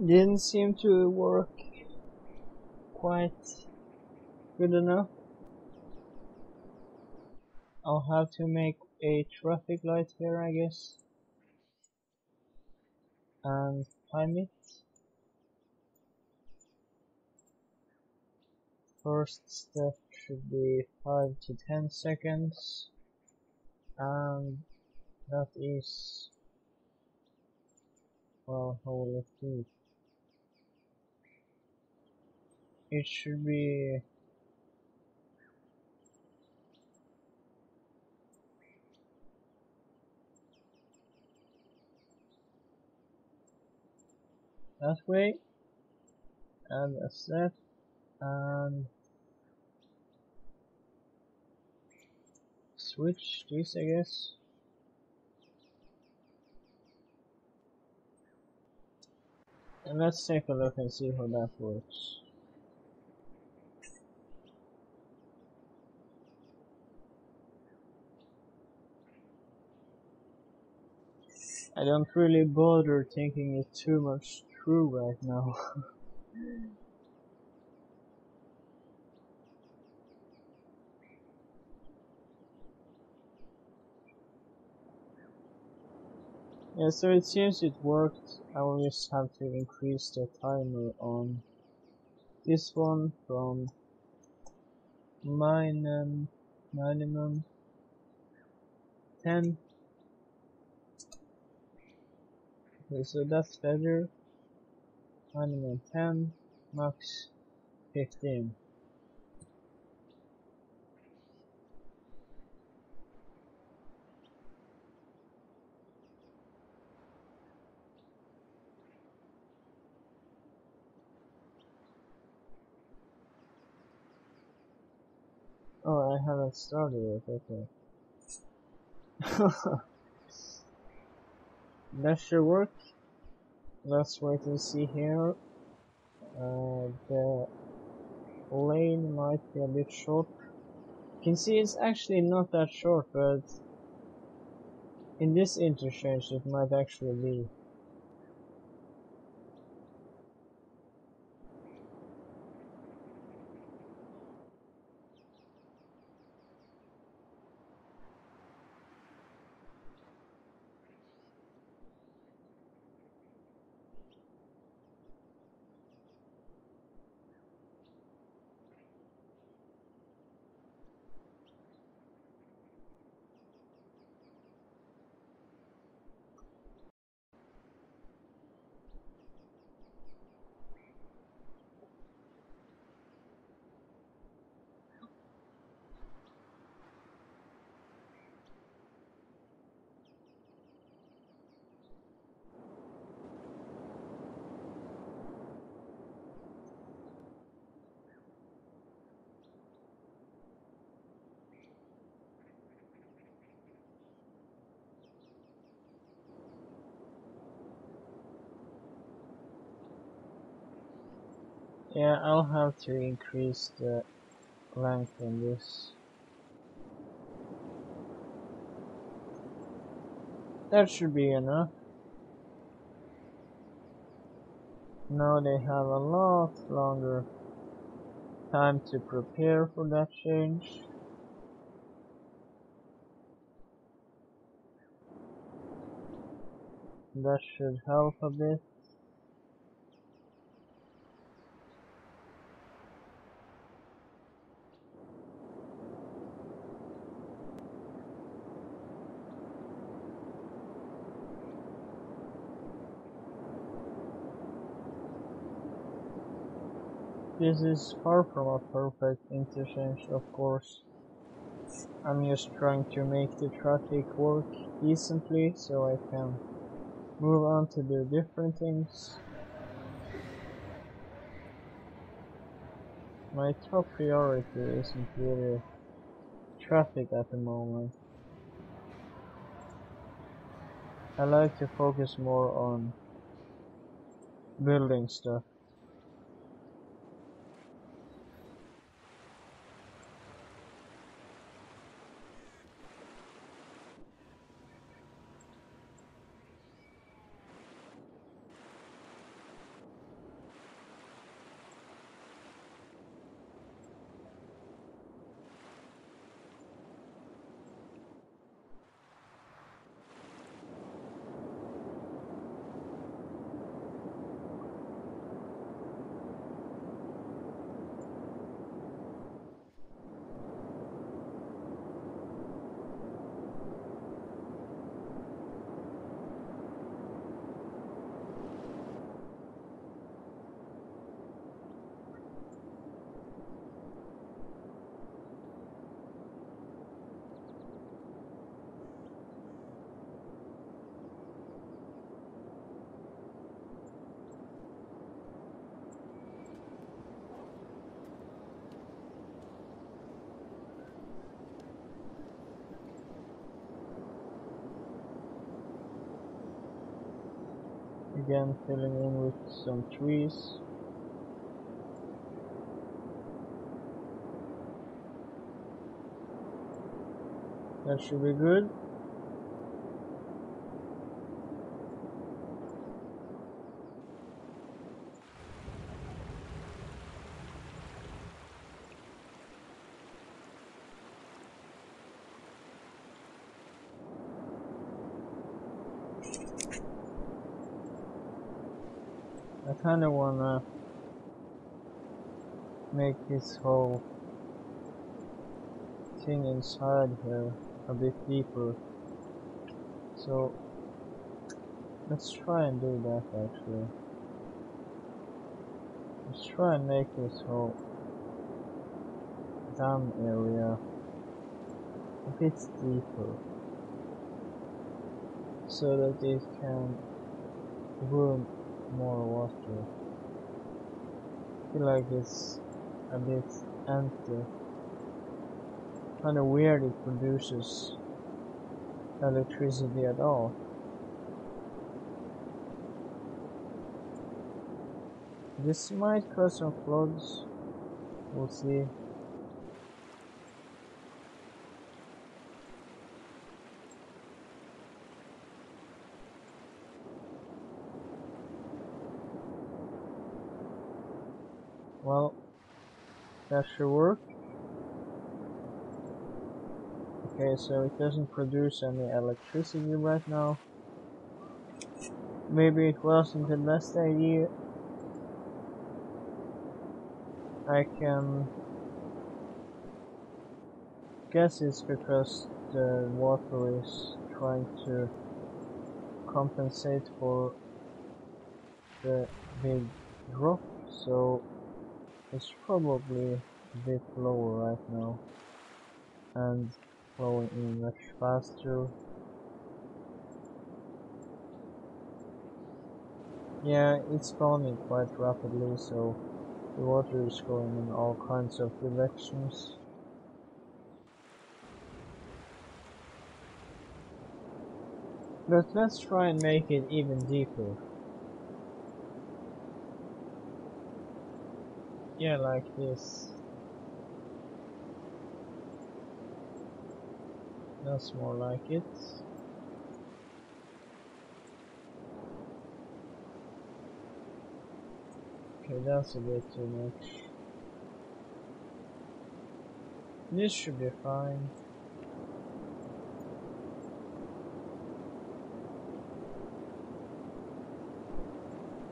Didn't seem to work quite good enough. I'll have to make a traffic light here, I guess, and time it. First step should be 5 to 10 seconds, and that is, well, holy food. It should be that way, and that's that, and switch this, I guess. And let's take a look and see how that works. I don't really bother thinking it too much through right now. Yeah, so it seems it worked. I will just have to increase the timer on this one from minimum 10. Okay, so that's better. minimum 10, max 15. Oh, I haven't started it, okay. That should work. Let's wait and see here. The lane might be a bit short. You can see it's actually not that short, but in this interchange it might actually be. Yeah, I'll have to increase the length on this. That should be enough. Now they have a lot longer time to prepare for that change. That should help a bit. This is far from a perfect interchange, of course. I'm just trying to make the traffic work decently so I can move on to do different things. My top priority isn't really traffic at the moment. I like to focus more on building stuff. Again, filling in with some trees. That should be good. I kinda wanna make this whole thing inside here a bit deeper. So let's try and do that actually. Let's try and make this whole dam area a bit deeper so that it can room more water. I feel like it's a bit empty. Kinda weird it produces electricity at all. This might cause some floods. We'll see. Well, that should work. Okay, so it doesn't produce any electricity right now. Maybe it wasn't the best idea. I can guess it's because the water is trying to compensate for the big drop, so it's probably a bit lower right now and flowing in much faster. Yeah, it's spawning quite rapidly, so the water is going in all kinds of directions. But let's try and make it even deeper. Yeah, like this. That's more like it. Okay, that's a bit too much. This should be fine.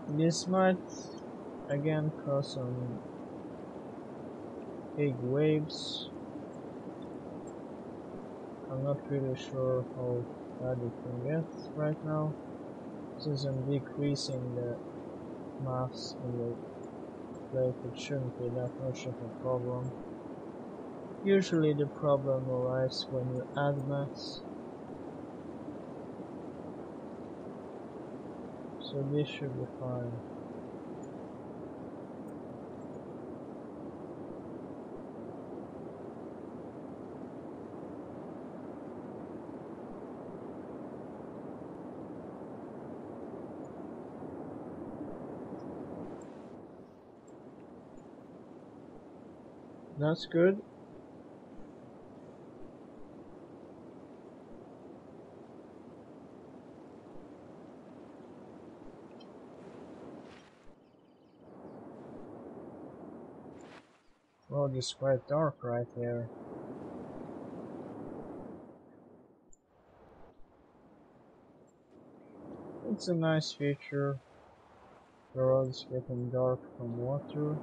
This might again cause some big waves. I'm not really sure how bad it can get right now, since I'm decreasing the mass in the plate. It shouldn't be that much of a problem. Usually the problem arises when you add mass, so this should be fine. That's good. Well, it's quite dark right here. It's a nice feature. The road's getting dark from water.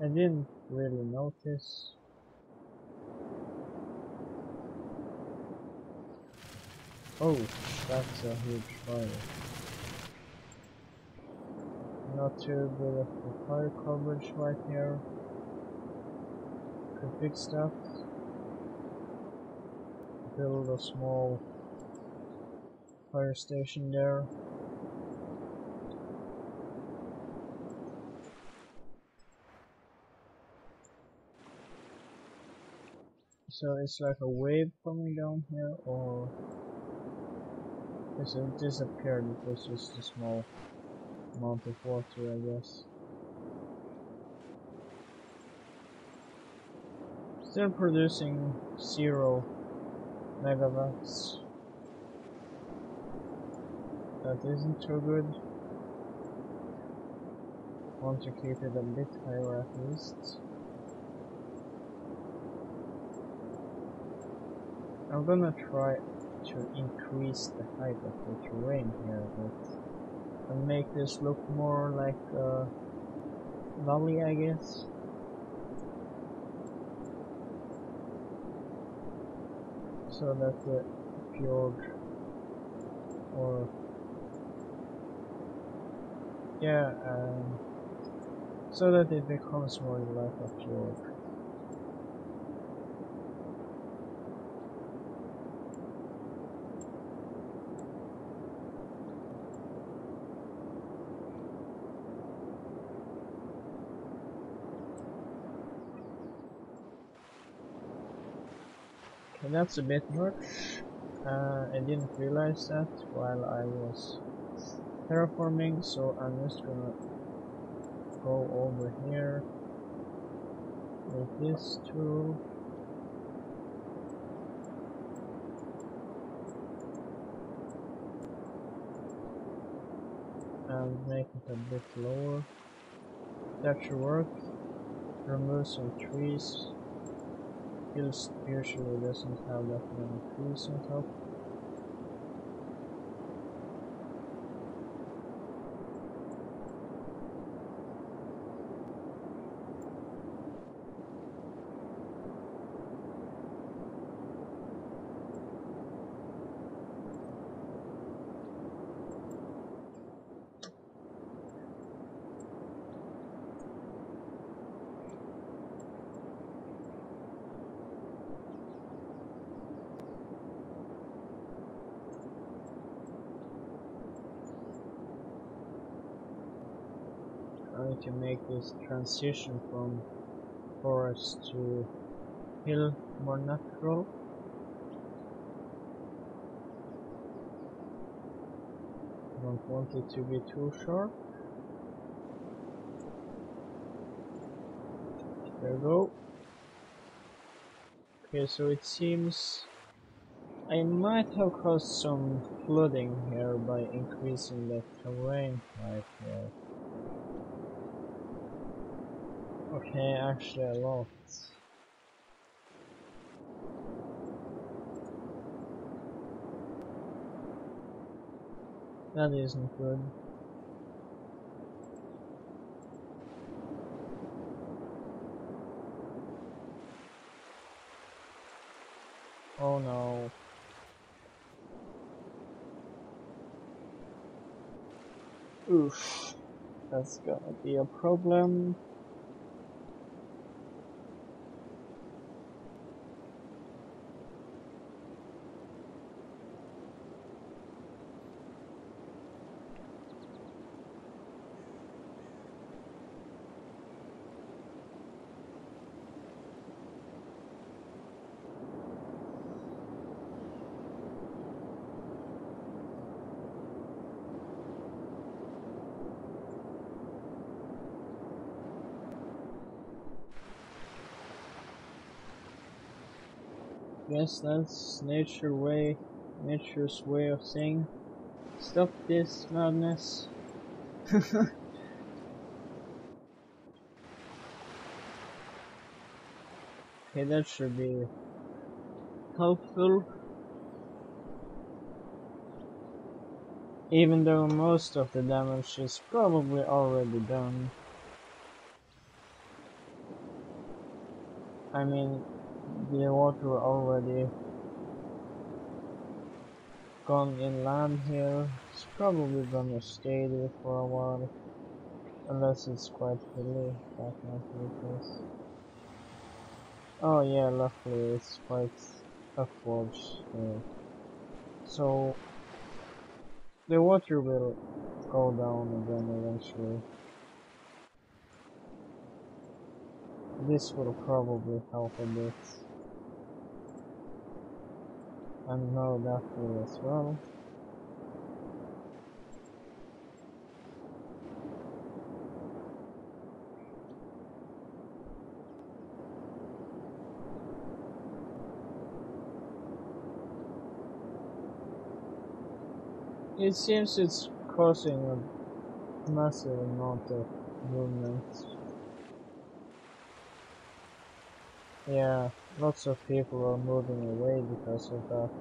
I didn't really notice. Oh, that's a huge fire. Not too good of the fire coverage right here. Could fix that. Build a small fire station there. So it's like a wave coming down here, or is it disappeared because it's just a small amount of water, I guess. Still producing 0 megawatts. That isn't too good. Want to keep it a bit higher at least. I'm gonna try to increase the height of the terrain here a bit and make this look more like a valley, I guess. So that the fjord, or yeah, so that it becomes more like a fjord. Okay, that's a bit much. I didn't realize that while I was terraforming, so I'm just gonna go over here with this tool and make it a bit lower. That should work. Remove some trees. Hills usually doesn't have that many trees on top. Trying to make this transition from forest to hill more natural. Don't want it to be too sharp. There we go. Okay, so it seems I might have caused some flooding here by increasing the terrain height here. Okay, actually a lot. That isn't good. Oh no. Oof. That's gonna be a problem. Guess that's nature's way of saying, stop this madness. Okay, that should be helpful. Even though most of the damage is probably already done. I mean, the water already gone inland here. It's probably gonna stay there for a while. Unless it's quite hilly, that might be the case. Oh yeah, luckily it's quite upwards here. So the water will go down again eventually. This will probably help a bit. And now that will as well. It seems it's causing a massive amount of movement. Yeah, lots of people are moving away because of that.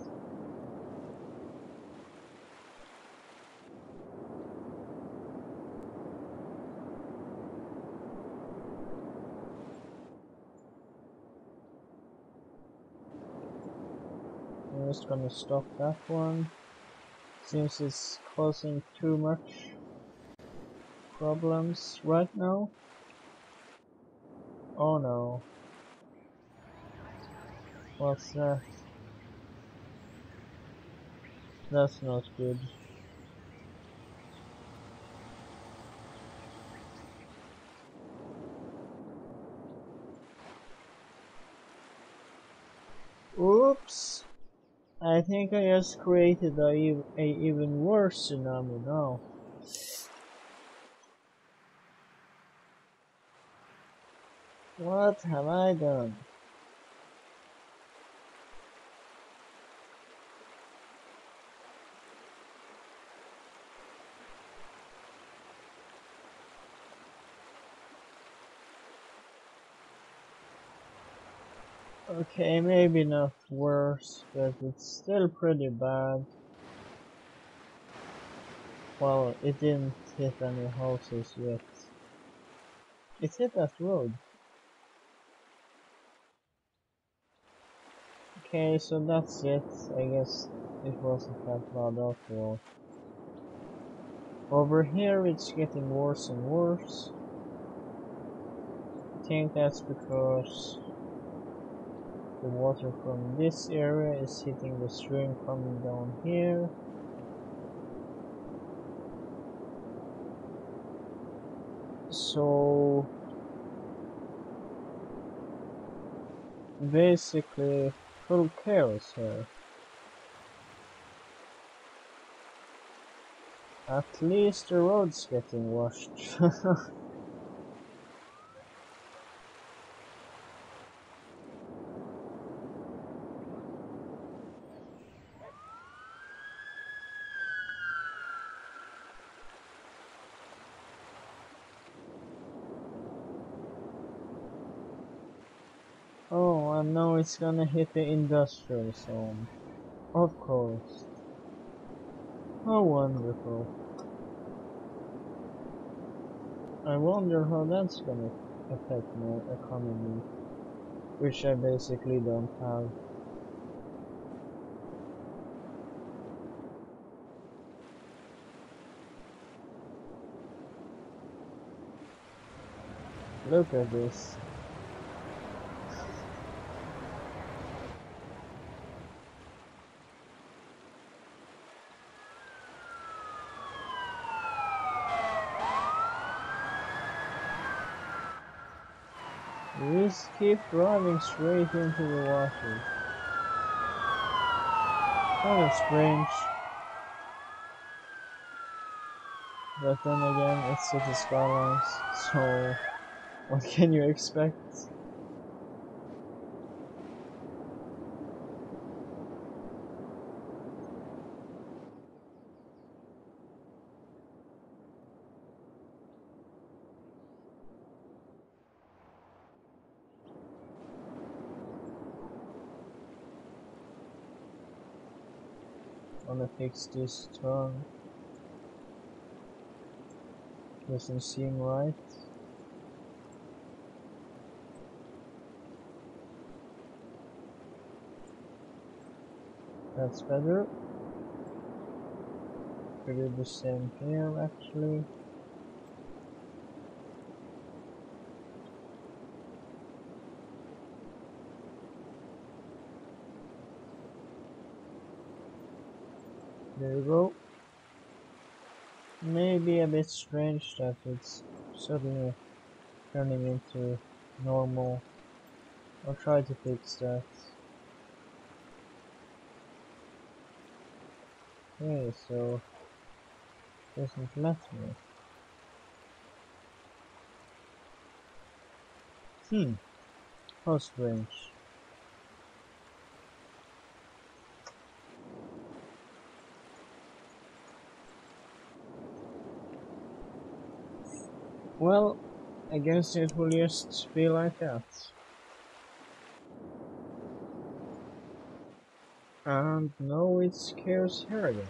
I'm just gonna stop that one. Seems it's causing too much problems right now. Oh no. What's that? That's not good. Oops! I think I just created a even worse tsunami now. What have I done? Okay, maybe not worse, but it's still pretty bad. Well, it didn't hit any houses yet. It hit that road. Okay, so that's it. I guess it wasn't that bad after all. Over here it's getting worse and worse. I think that's because the water from this area is hitting the stream coming down here. So basically full chaos here. At least the road's getting washed. Oh, and now it's gonna hit the industrial zone. Of course. How wonderful. I wonder how that's gonna affect my economy, which I basically don't have. Look at this. We just keep driving straight into the water. Kind of strange. But then again, it's City Skylines, so what can you expect? Wanna fix this turn? Doesn't seem right. That's better. We do the same here actually. There you go. Maybe a bit strange that it's suddenly turning into normal. I'll try to fix that. Okay, so it doesn't let me. How strange. Well, I guess it will just be like that. And now it scares her again.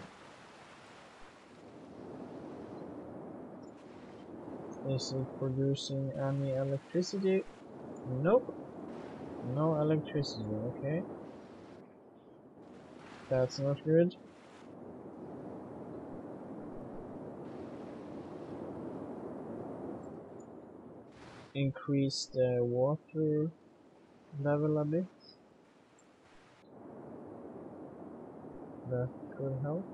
Is it producing any electricity? Nope. No electricity, okay. That's not good. increase the water level a bit. That could help.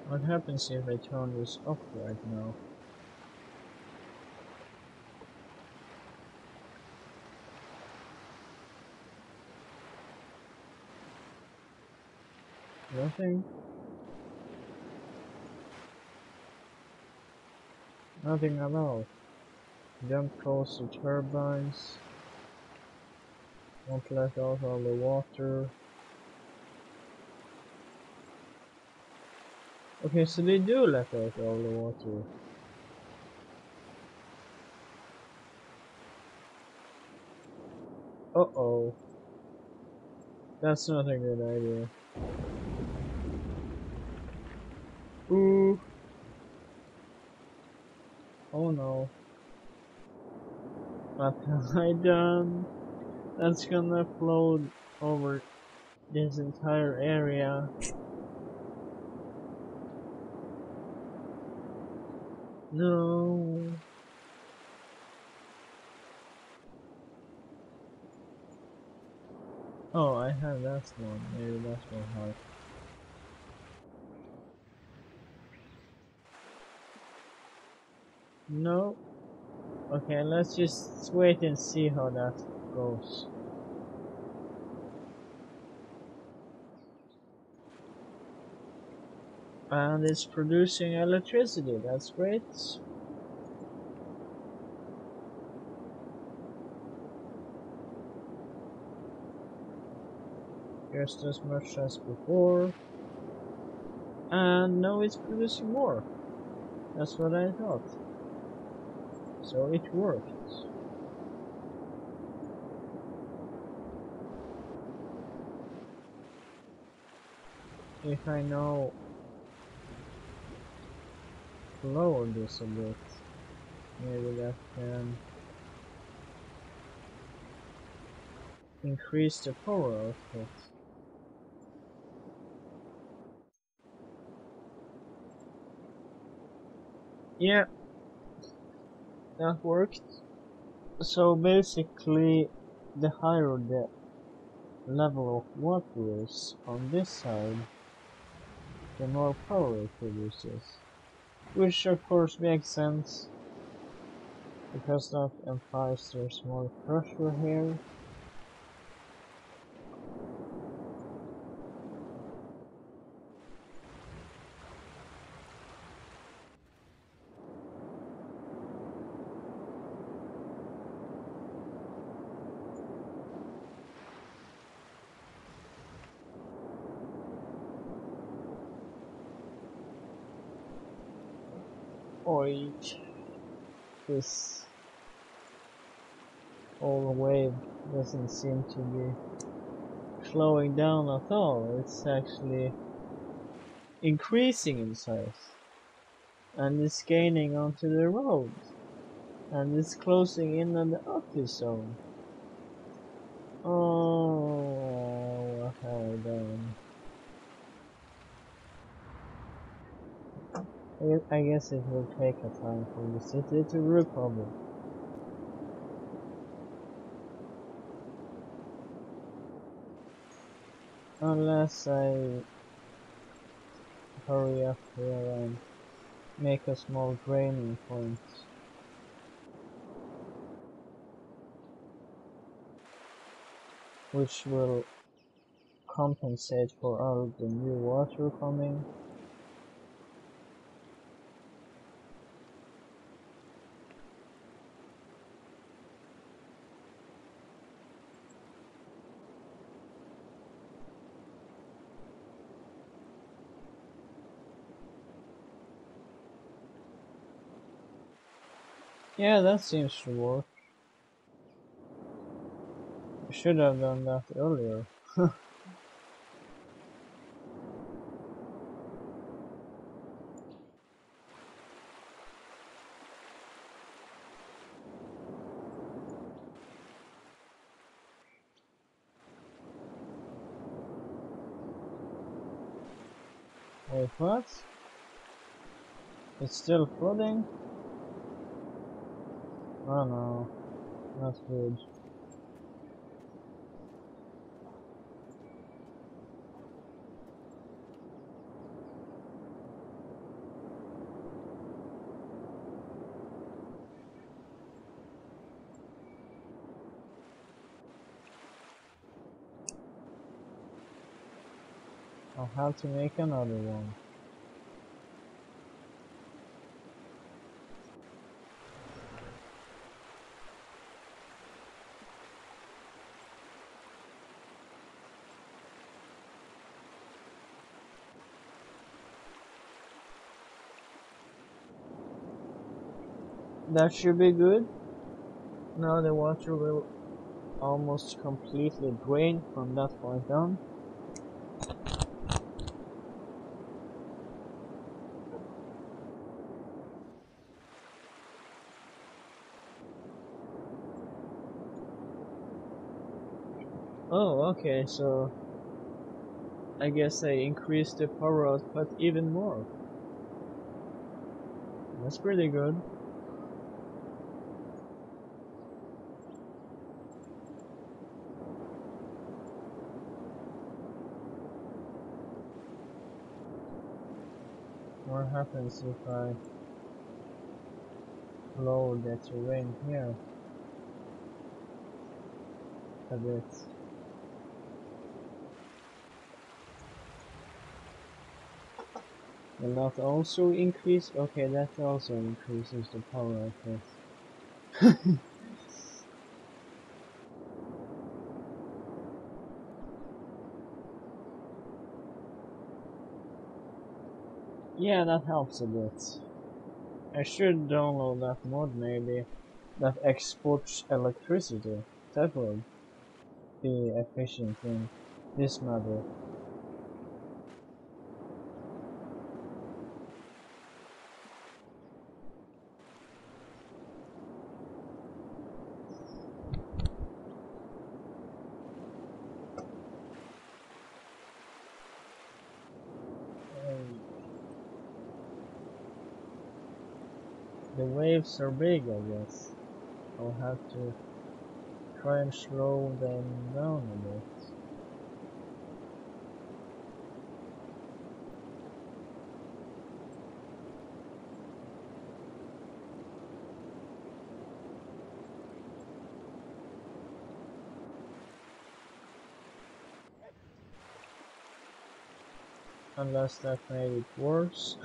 What happens if I turn this off right now? Nothing? Nothing at all. Jump close to turbines. Won't let out all the water. Okay, so they do let out all the water. Uh-oh. That's not a good idea. Ooh. Oh no. What have I done? That's gonna flood over this entire area. No. Oh, I have that one. Maybe that will help. No. Okay, let's just wait and see how that goes. And it's producing electricity, that's great. Just as much as before. And now it's producing more. That's what I thought. So it worked. If I now lower this a bit, maybe that can increase the power output. Yeah, that worked. So basically, the higher the level of water is on this side, the more power it produces. Which of course makes sense, because that implies there's more pressure here. Oi, this whole wave doesn't seem to be slowing down at all. It's actually increasing in size, and it's gaining onto the road, and it's closing in on the office zone. Oh, what have I done? I guess it will take a time for the city to recover. Unless I hurry up here and make a small draining point. Which will compensate for all the new water coming. Yeah, that seems to work. should have done that earlier. Wait, what? It's still flooding? Oh no, not good. I'll have to make another one. That should be good. Now the water will almost completely drain from that point on. Oh, okay, so I guess I increased the power output even more. That's pretty good. What happens if I lower the terrain here a bit? Will that also increase? Okay, that also increases the power output. Yeah, that helps a bit. I should download that mod maybe, that exports electricity. That would be efficient in this matter. The waves are big, I guess. I'll have to try and slow them down a bit. Unless that made it worse.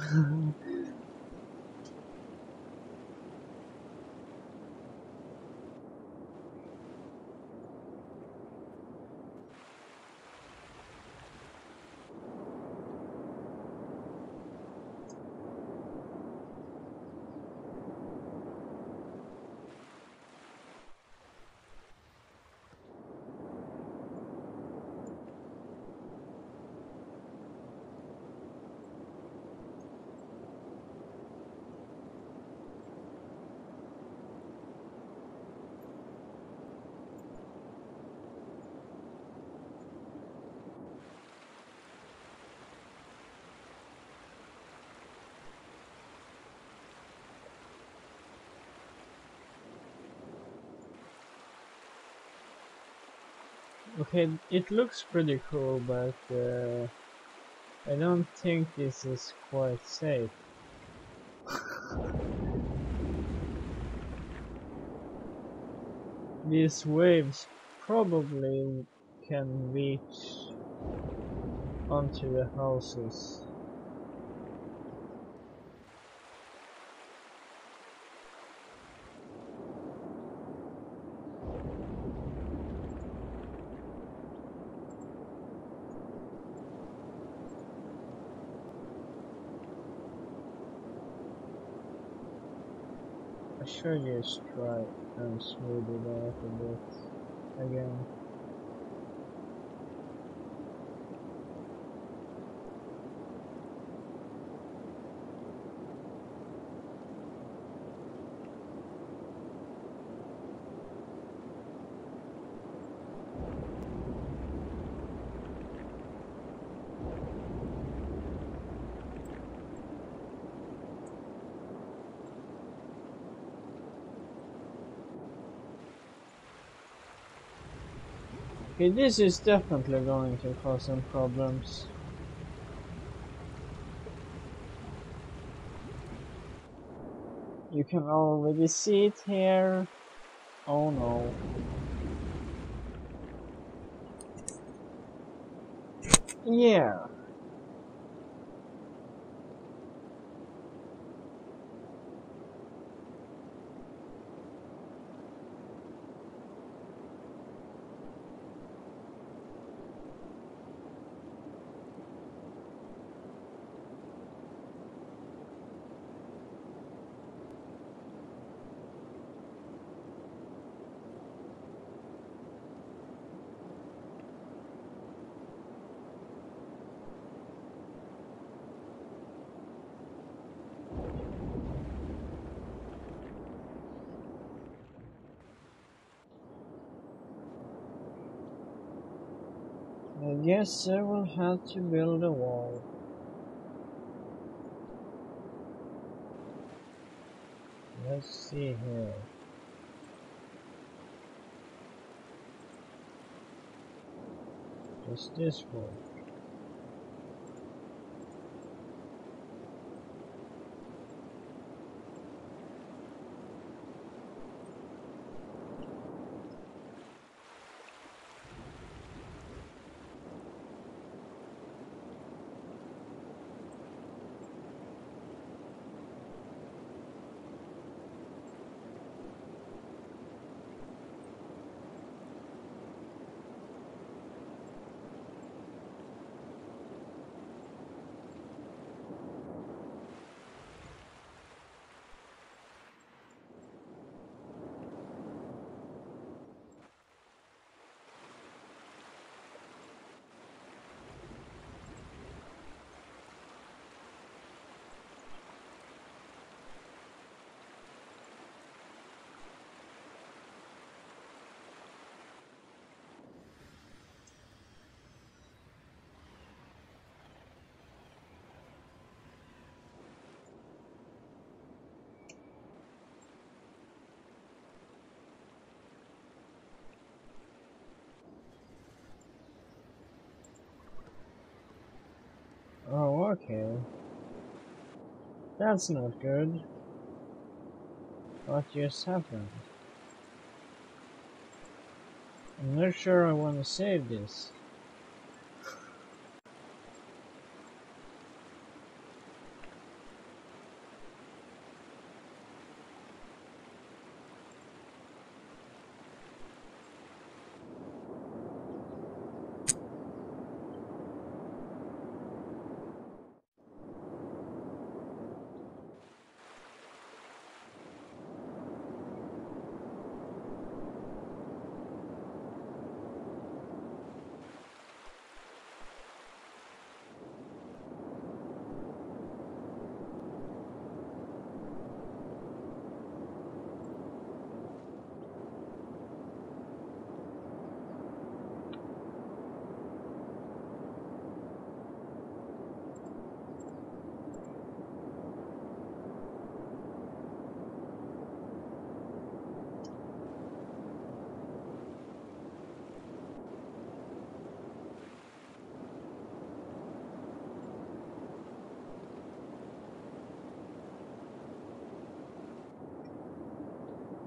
Okay, it looks pretty cool, but I don't think this is quite safe. These waves probably can reach onto the houses. I should just try and smooth it out a bit again. Okay, this is definitely going to cause some problems. You can already see it here. Oh no. Yeah. I guess I will have to build a wall. Let's see here. Does this work? Oh, okay. That's not good. What just happened? I'm not sure I want to save this.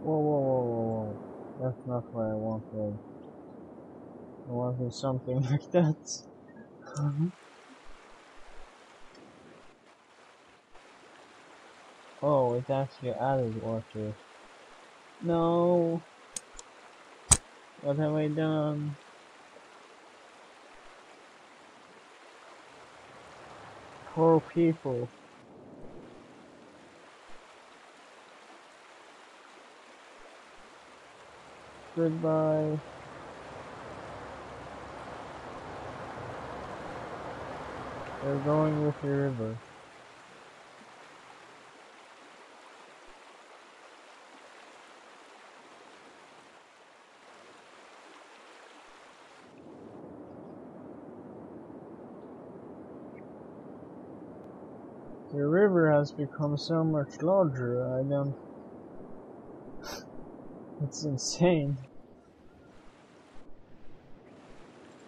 Whoa, whoa, whoa, whoa, whoa. That's not what I wanted. I wanted something like that. Oh, it actually added water. No! What have I done? Poor people. Goodbye. They're going with the river. The river has become so much larger, I don't... It's insane.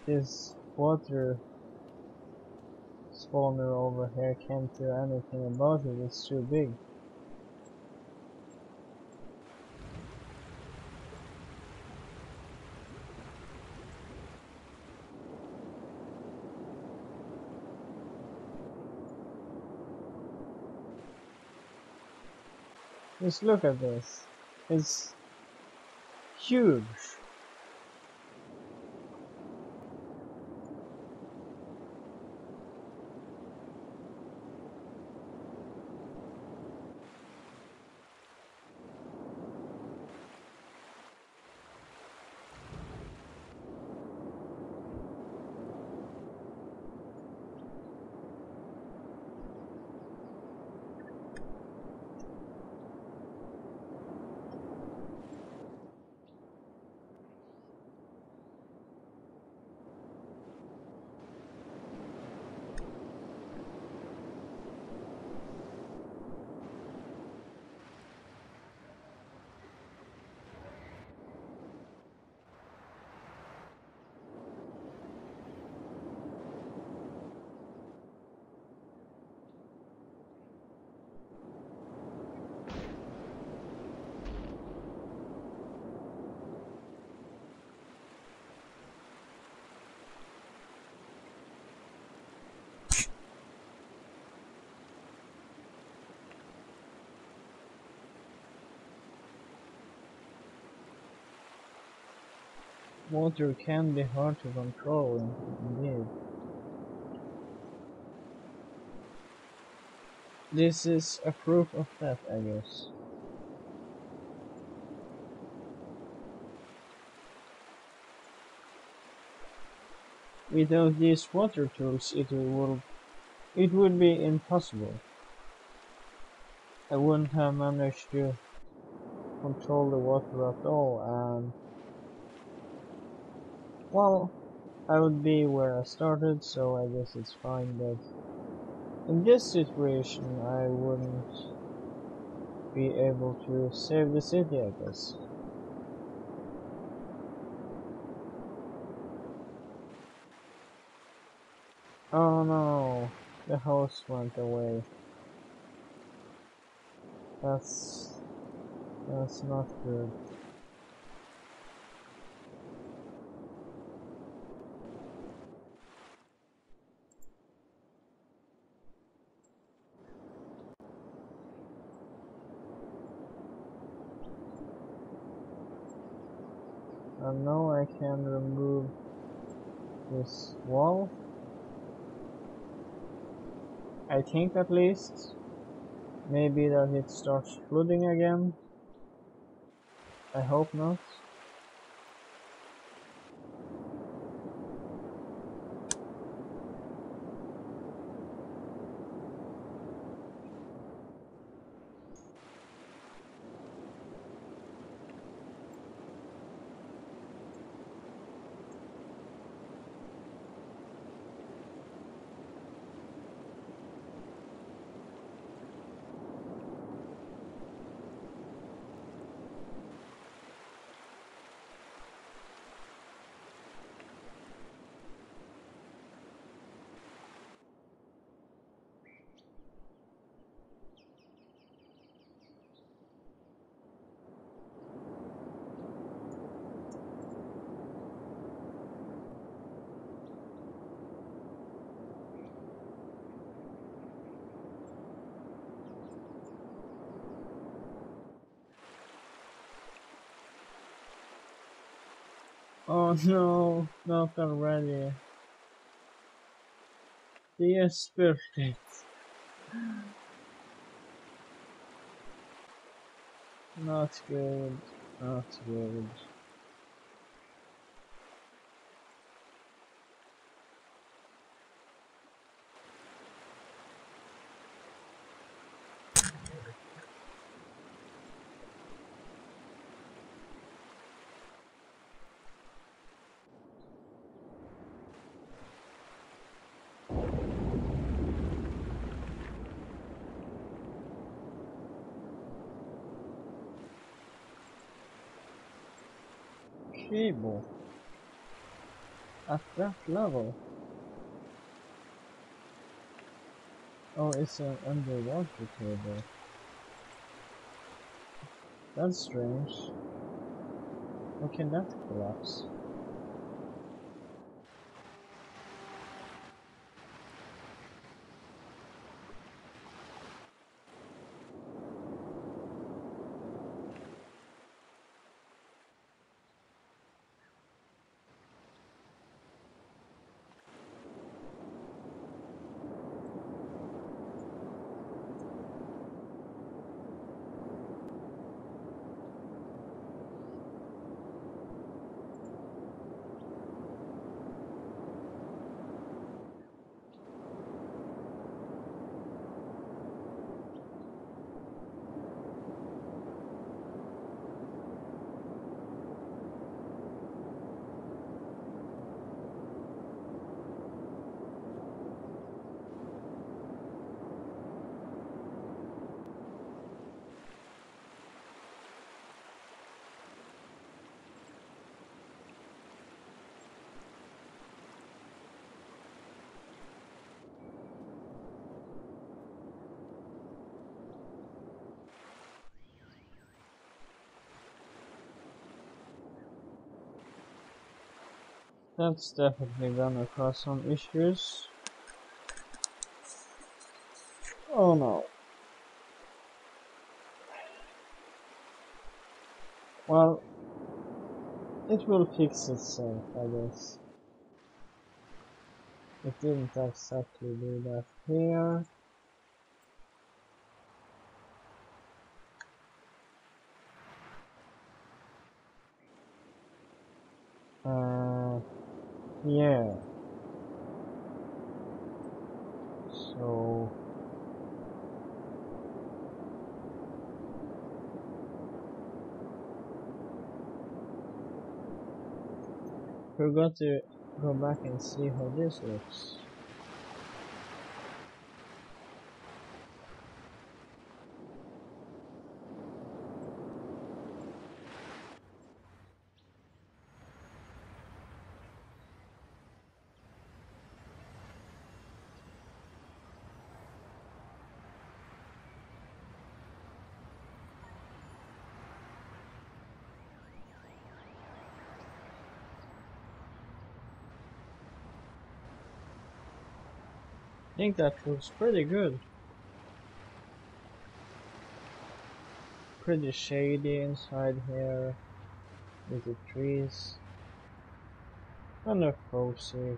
This water spawner over here can't do anything about it, it's too big. Just look at this. It's huge. Water can be hard to control, indeed. This is a proof of that, I guess. Without these water tools, it would be impossible. I wouldn't have managed to control the water at all, and well, I would be where I started, so I guess it's fine, but in this situation I wouldn't be able to save the city, I guess. Oh no, the house went away. That's not good. And now I can remove this wall. I think, at least. Maybe that it starts flooding again. I hope not. Oh no, not already. Yes, perfect. Not good. Not good. Cable. At that level? Oh, it's an underwater table. That's strange. How can that collapse? That's definitely gonna cause some issues. Oh no. Well, it will fix itself, I guess. It didn't exactly do that here. Yeah. So, we're going to go back and see how this looks. I think that looks pretty good. Pretty shady inside here with the trees. Kind of cozy.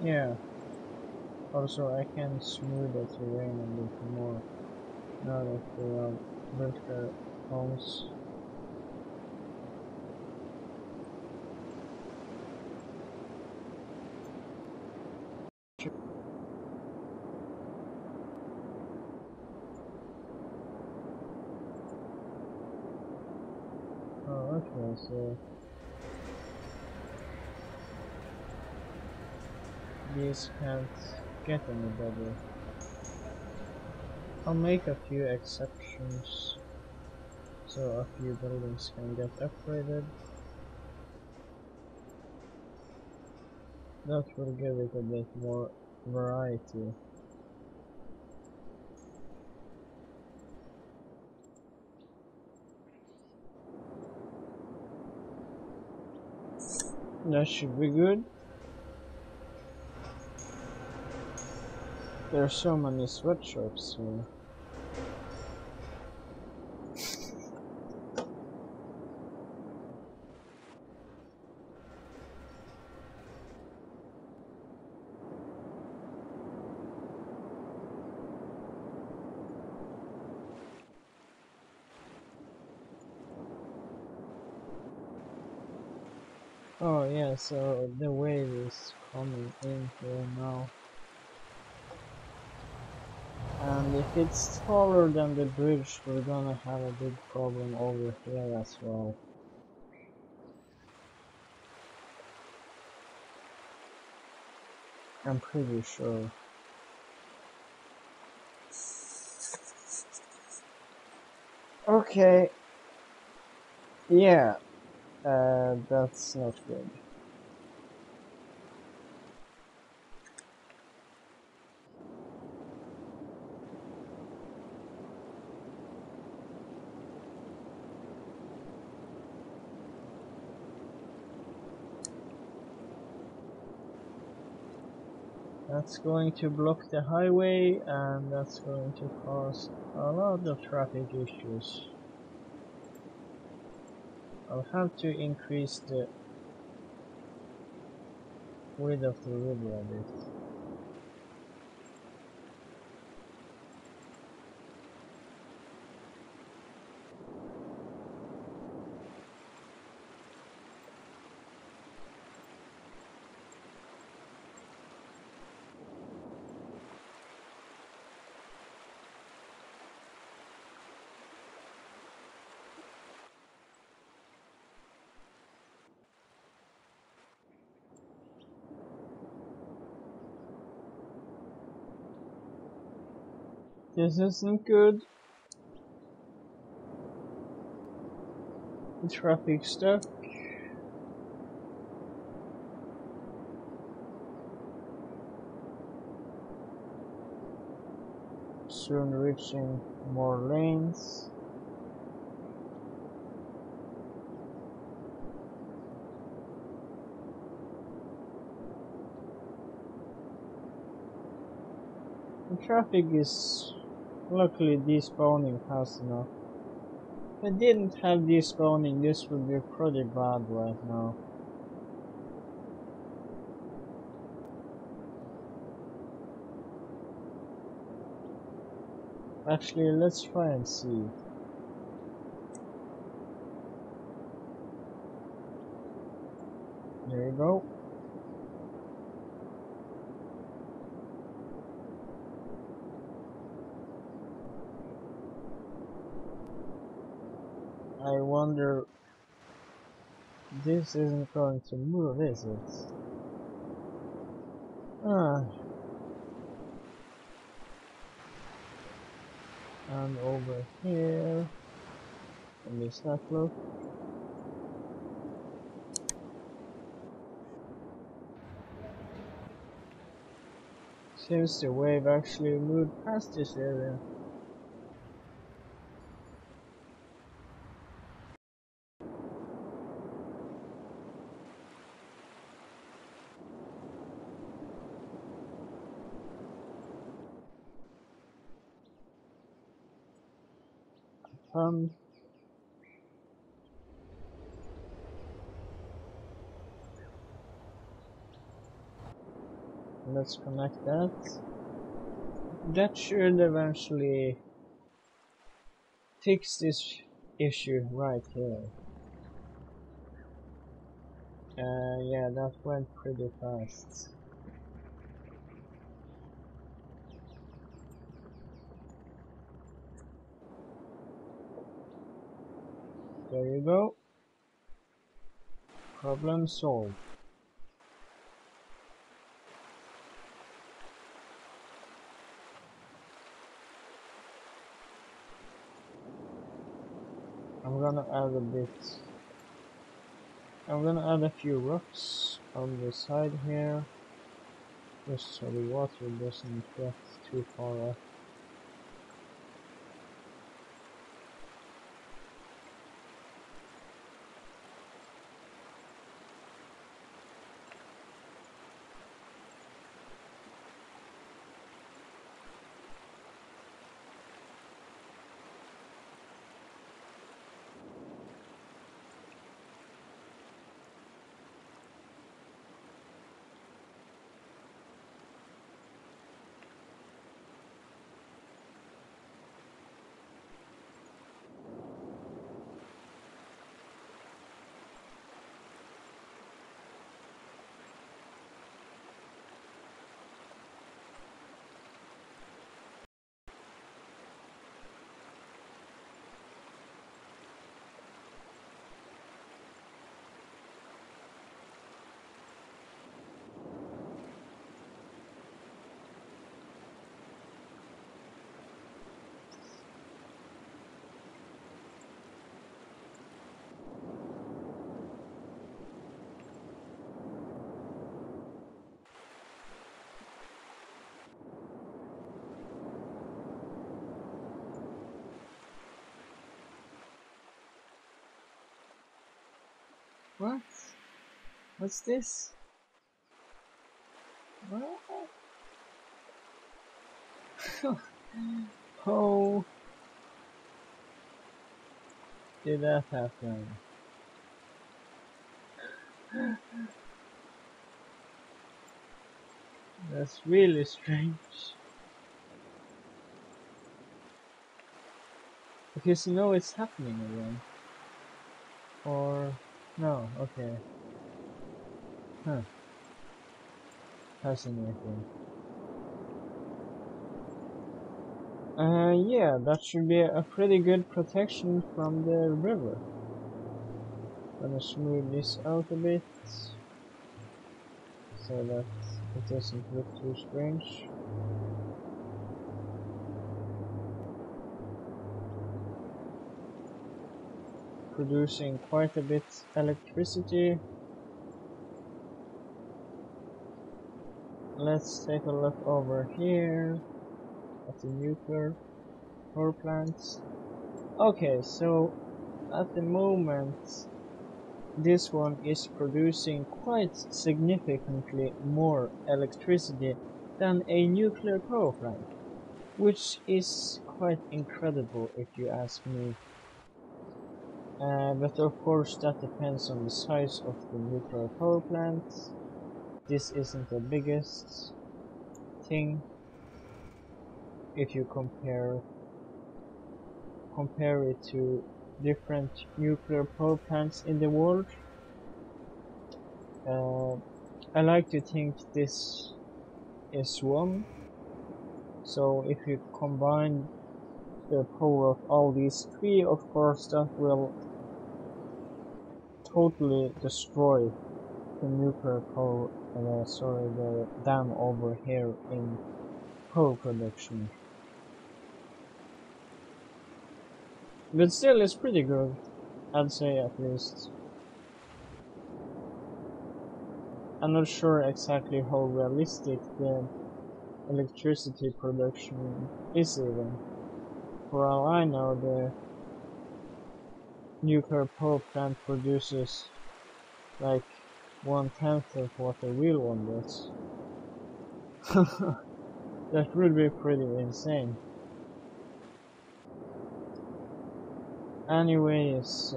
Yeah. Also, I can smooth the terrain a bit more now that they have built their homes. Oh, okay, so these can't get any better. I'll make a few exceptions so a few buildings can get upgraded. That will give it a bit more variety. That should be good. There are so many sweatshops here. Oh yeah, so the wave is coming in here now. And if it's taller than the bridge, we're gonna have a big problem over here as well. I'm pretty sure. Okay, yeah, that's not good. That's going to block the highway, and that's going to cause a lot of traffic issues. I'll have to increase the width of the river a bit. This isn't good. The traffic stuck. Soon reaching more lanes. The traffic is luckily despawning fast enough. If I didn't have despawning, this would be pretty bad right now. Actually, let's try and see. There you go. I wonder, this isn't going to move, is it? Ah, and over here, let me start look. Seems the wave actually moved past this area. Let's connect that. That should eventually fix this issue right here. Yeah, that went pretty fast. There you go. Problem solved. I'm gonna add a bit. I'm gonna add a few rocks on the side here, just so the water doesn't get too far up. What? What's this? What? How did that happen? That's really strange. Because you know it's happening again. Or no, okay. Huh. Fascinating. Yeah, that should be a pretty good protection from the river. Gonna smooth this out a bit so that it doesn't look too strange. Producing quite a bit electricity. Let's take a look over here at the nuclear power plants. Okay, so at the moment this one is producing quite significantly more electricity than a nuclear power plant, which is quite incredible if you ask me. But of course that depends on the size of the nuclear power plant. This isn't the biggest thing if you compare it to different nuclear power plants in the world. I like to think this is one. So if you combine the power of all these three, of course that will totally destroy the nuclear power, the dam over here in power production. But still, it's pretty good, I'd say at least. I'm not sure exactly how realistic the electricity production is even. For all I know, the nuclear power plant produces like 1/10 of what a real one does. That would be pretty insane. Anyways,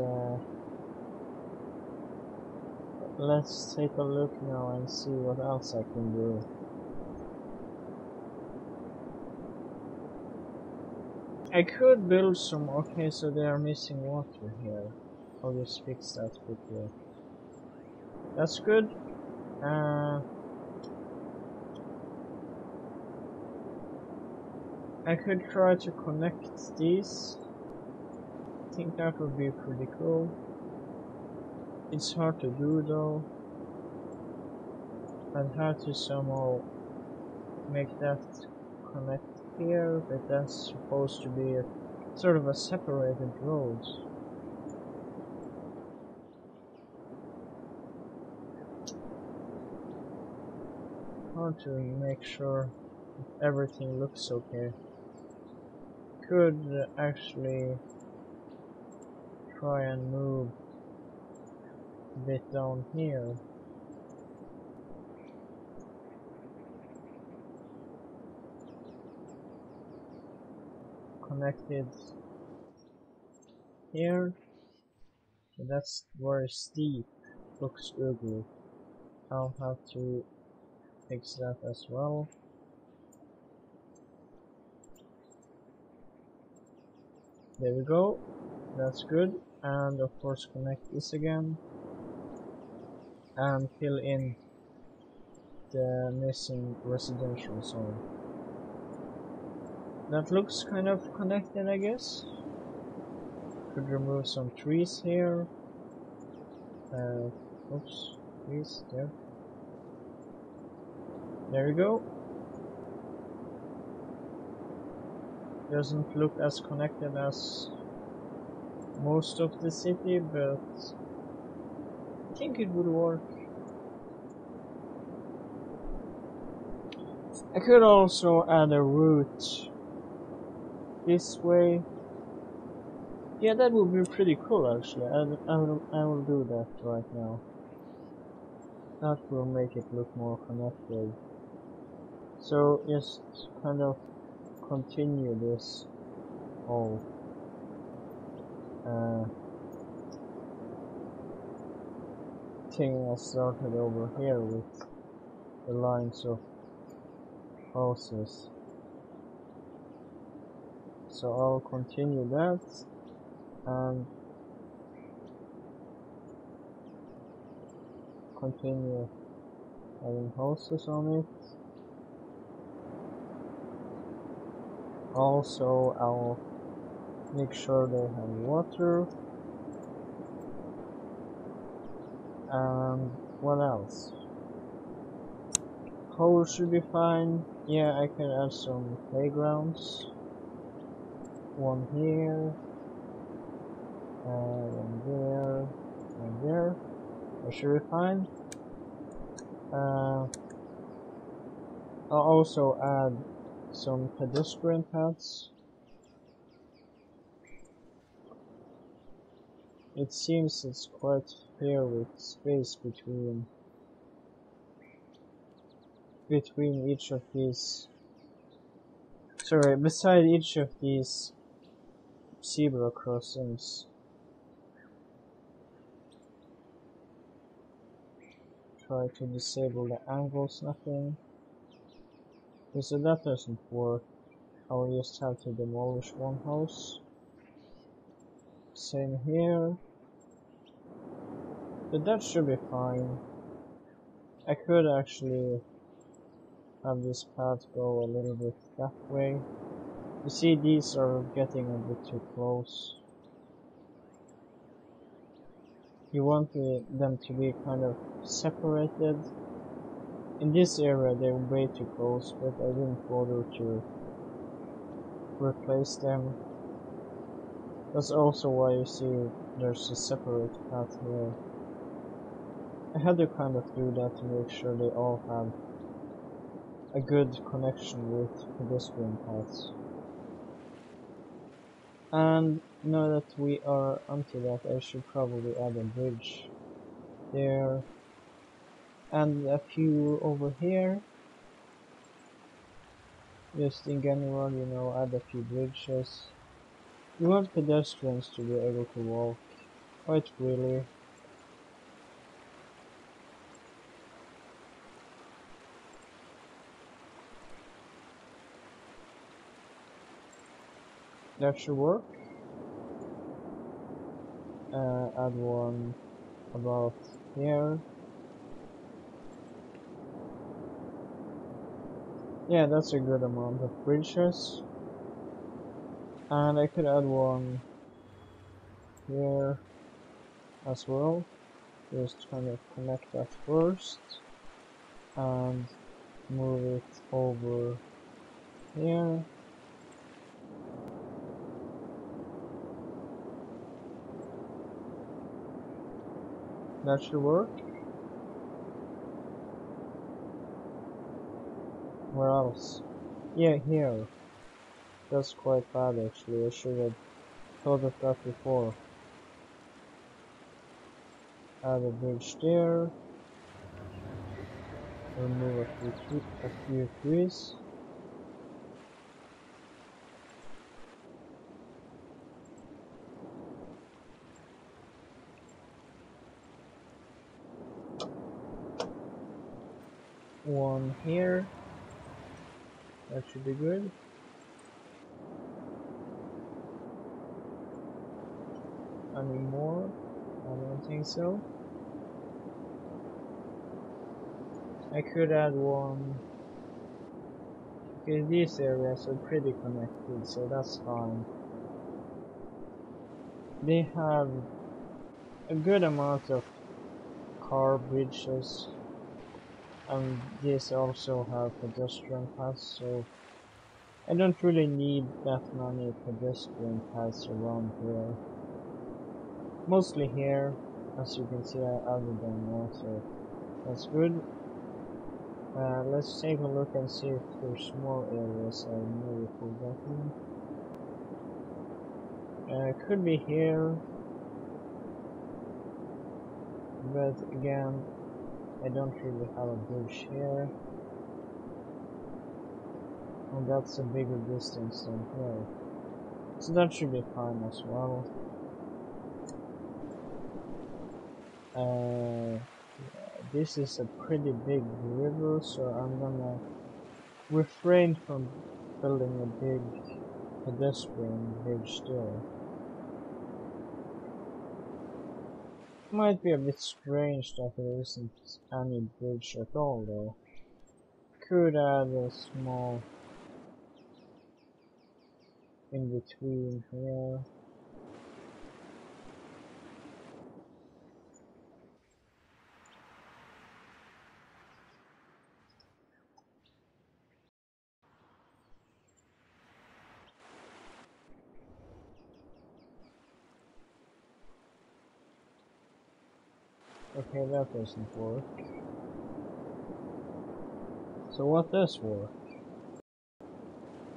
let's take a look now and see what else I can do. I could build some. Okay, so they are missing water here. I'll just fix that quickly. That's good. I could try to connect these. I think that would be pretty cool. It's hard to do though. I'd have to somehow make that connect here, but that's supposed to be a sort of a separated road. Hard to make sure everything looks okay. Could actually try and move a bit down here. Connected here. So that's very steep. Looks ugly. I'll have to fix that as well. There we go. That's good. And of course connect this again. And fill in the missing residential zone. That looks kind of connected, I guess. Could remove some trees here. Oops, trees there. There we go. Doesn't look as connected as most of the city, but I think it would work. I could also add a route this way. Yeah, that would be pretty cool actually. I will do that right now. That will make it look more connected. So just kind of continue this whole thing I started over here with the lines of houses. So I'll continue that and continue having houses on it. Also, I'll make sure they have water. And what else? Hole should be fine. Yeah, I can add some playgrounds. One here, one there, and there. That should be fine. I'll also add some pedestrian paths. It seems it's quite fair with space between each of these. Sorry, beside each of these zebra crossings. Try to disable the angle snapping. Okay, so that doesn't work. I will just have to demolish one house. Same here. But that should be fine. I could actually have this path go a little bit that way. You see, these are getting a bit too close. You want them to be kind of separated. In this area they're way too close, but I didn't bother to replace them. That's also why you see there's a separate path here. I had to kind of do that to make sure they all have a good connection with pedestrian paths. And now that we are onto that, I should probably add a bridge there and a few over here. Just in general, you know, add a few bridges. You want pedestrians to be able to walk quite freely. That should work. Add one about here. Yeah, that's a good amount of bridges. And I could add one here as well. Just kind of connect that first and move it over here. That should work. Where else? Yeah, here. That's quite bad actually. I should have thought of that before. Add a bridge there. Remove a few trees. One here. That should be good. Any more? I don't think so. I could add one. Okay, these areas are pretty connected, so that's fine. They have a good amount of car bridges, and these also have pedestrian paths, so I don't really need that many pedestrian paths around here. Mostly here, as you can see I added them now, so that's good. Let's take a look and see if there's more areas I maybe forgotten. Could be here, but again, I don't really have a bridge here. And that's a bigger distance than here. So that should be fine as well. Yeah, this is a pretty big river, so I'm gonna refrain from building a big pedestrian bridge there. Might be a bit strange that there isn't any bridge at all though. Could add a small in between here. Okay, that doesn't work. So what does work?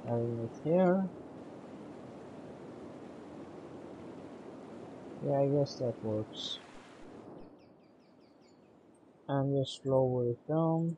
Adding it here. Yeah, I guess that works. And just lower it down.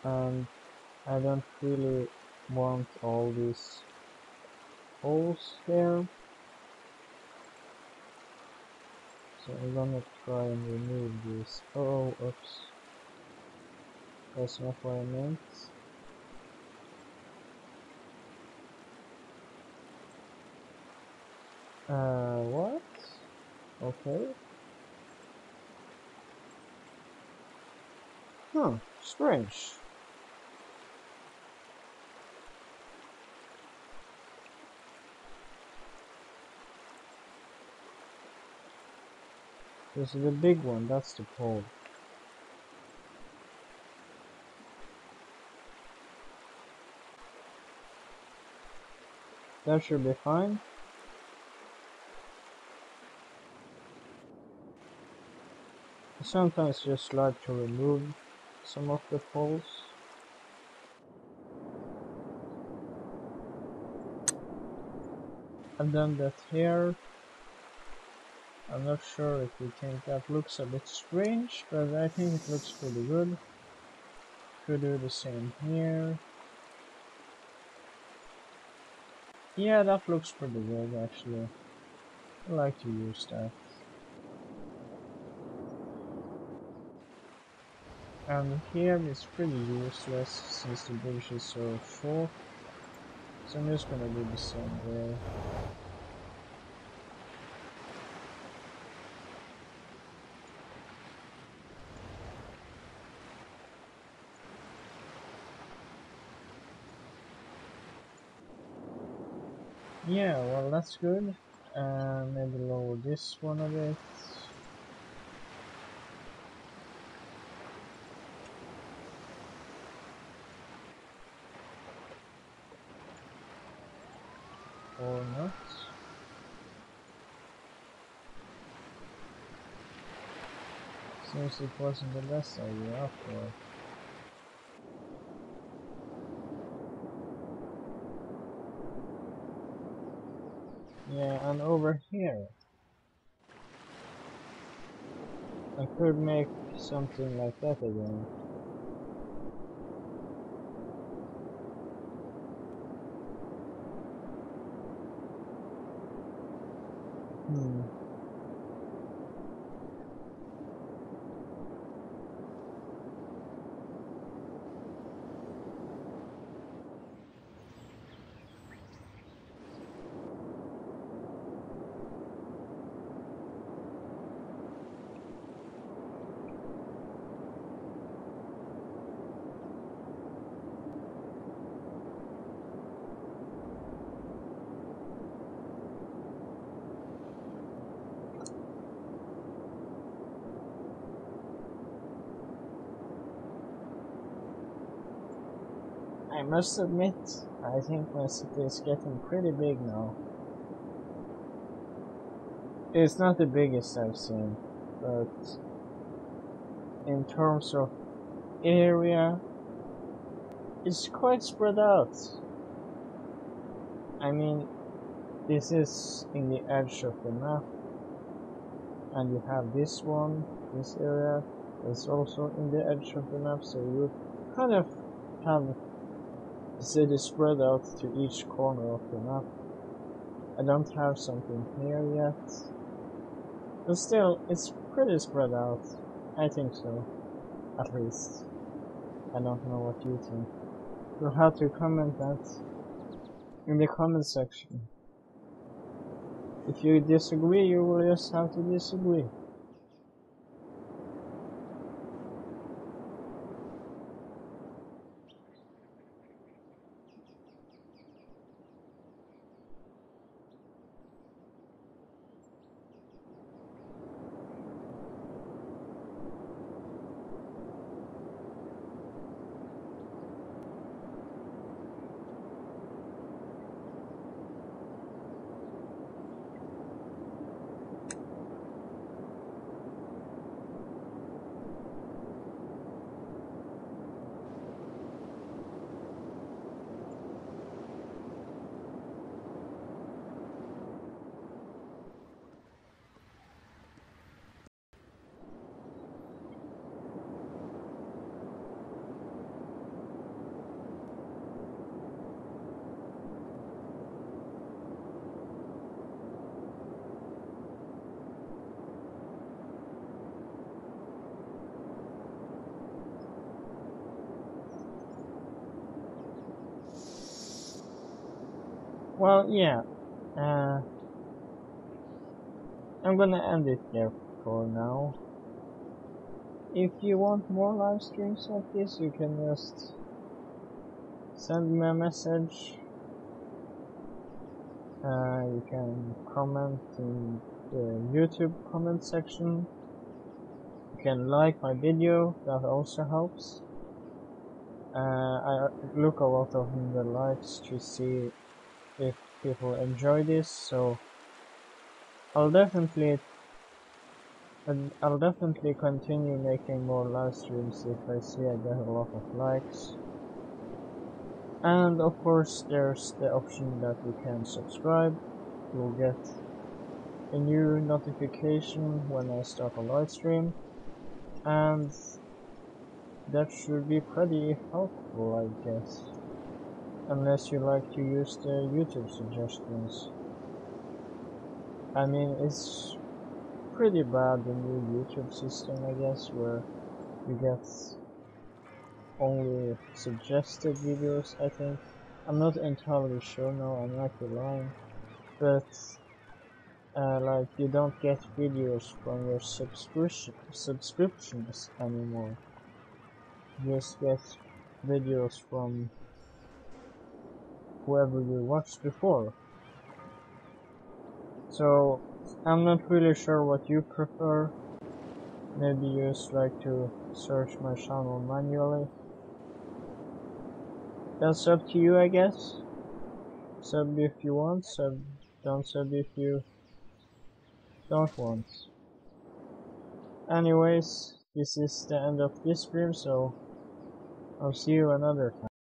And I don't really want all these holes here. So I'm gonna try and remove this. Oh, oops. That's not what I meant. What? Okay. Huh, strange. This is the big one, that's the pole. That should be fine. I sometimes just like to remove some of the poles. I've done that here. I'm not sure if you think that looks a bit strange, but I think it looks pretty good. Could do the same here. Yeah, that looks pretty good actually. I like to use that. And here is pretty useless since the bridge is so short. So I'm just gonna do the same there. Yeah, well that's good. Maybe lower this one a bit. Or not. Since it wasn't the best idea after all. Yeah, and over here I could make something like that again. I must admit, I think my city is getting pretty big now. It's not the biggest I've seen, but in terms of area, it's quite spread out. I mean, this is in the edge of the map, and you have this one, this area, is also in the edge of the map, so you kind of have the city spread out to each corner of the map. I don't have something here yet, but still, it's pretty spread out. I think so, at least. I don't know what you think. You'll have to comment that in the comment section. If you disagree, you will just have to disagree. Well, yeah, I'm gonna end it there for now. If you want more live streams like this, you can just send me a message. You can comment in the YouTube comment section. You can like my video, that also helps. I look a lot of the likes to see if people enjoy this, so I'll definitely continue making more live streams if I see I get a lot of likes. And of course there's the option that you can subscribe. You'll get a new notification when I start a live stream, and that should be pretty helpful, I guess. Unless you like to use the YouTube suggestions. I mean, it's pretty bad, the new YouTube system, I guess, where you get only suggested videos, I think. I'm not entirely sure now, I might be lying. But, like, you don't get videos from your subscriptions anymore. You just get videos from whoever you watched before. So, I'm not really sure what you prefer. Maybe you just like to search my channel manually. That's up to you, I guess. Sub if you want, don't sub if you don't want. Anyways, this is the end of this stream, so I'll see you another time.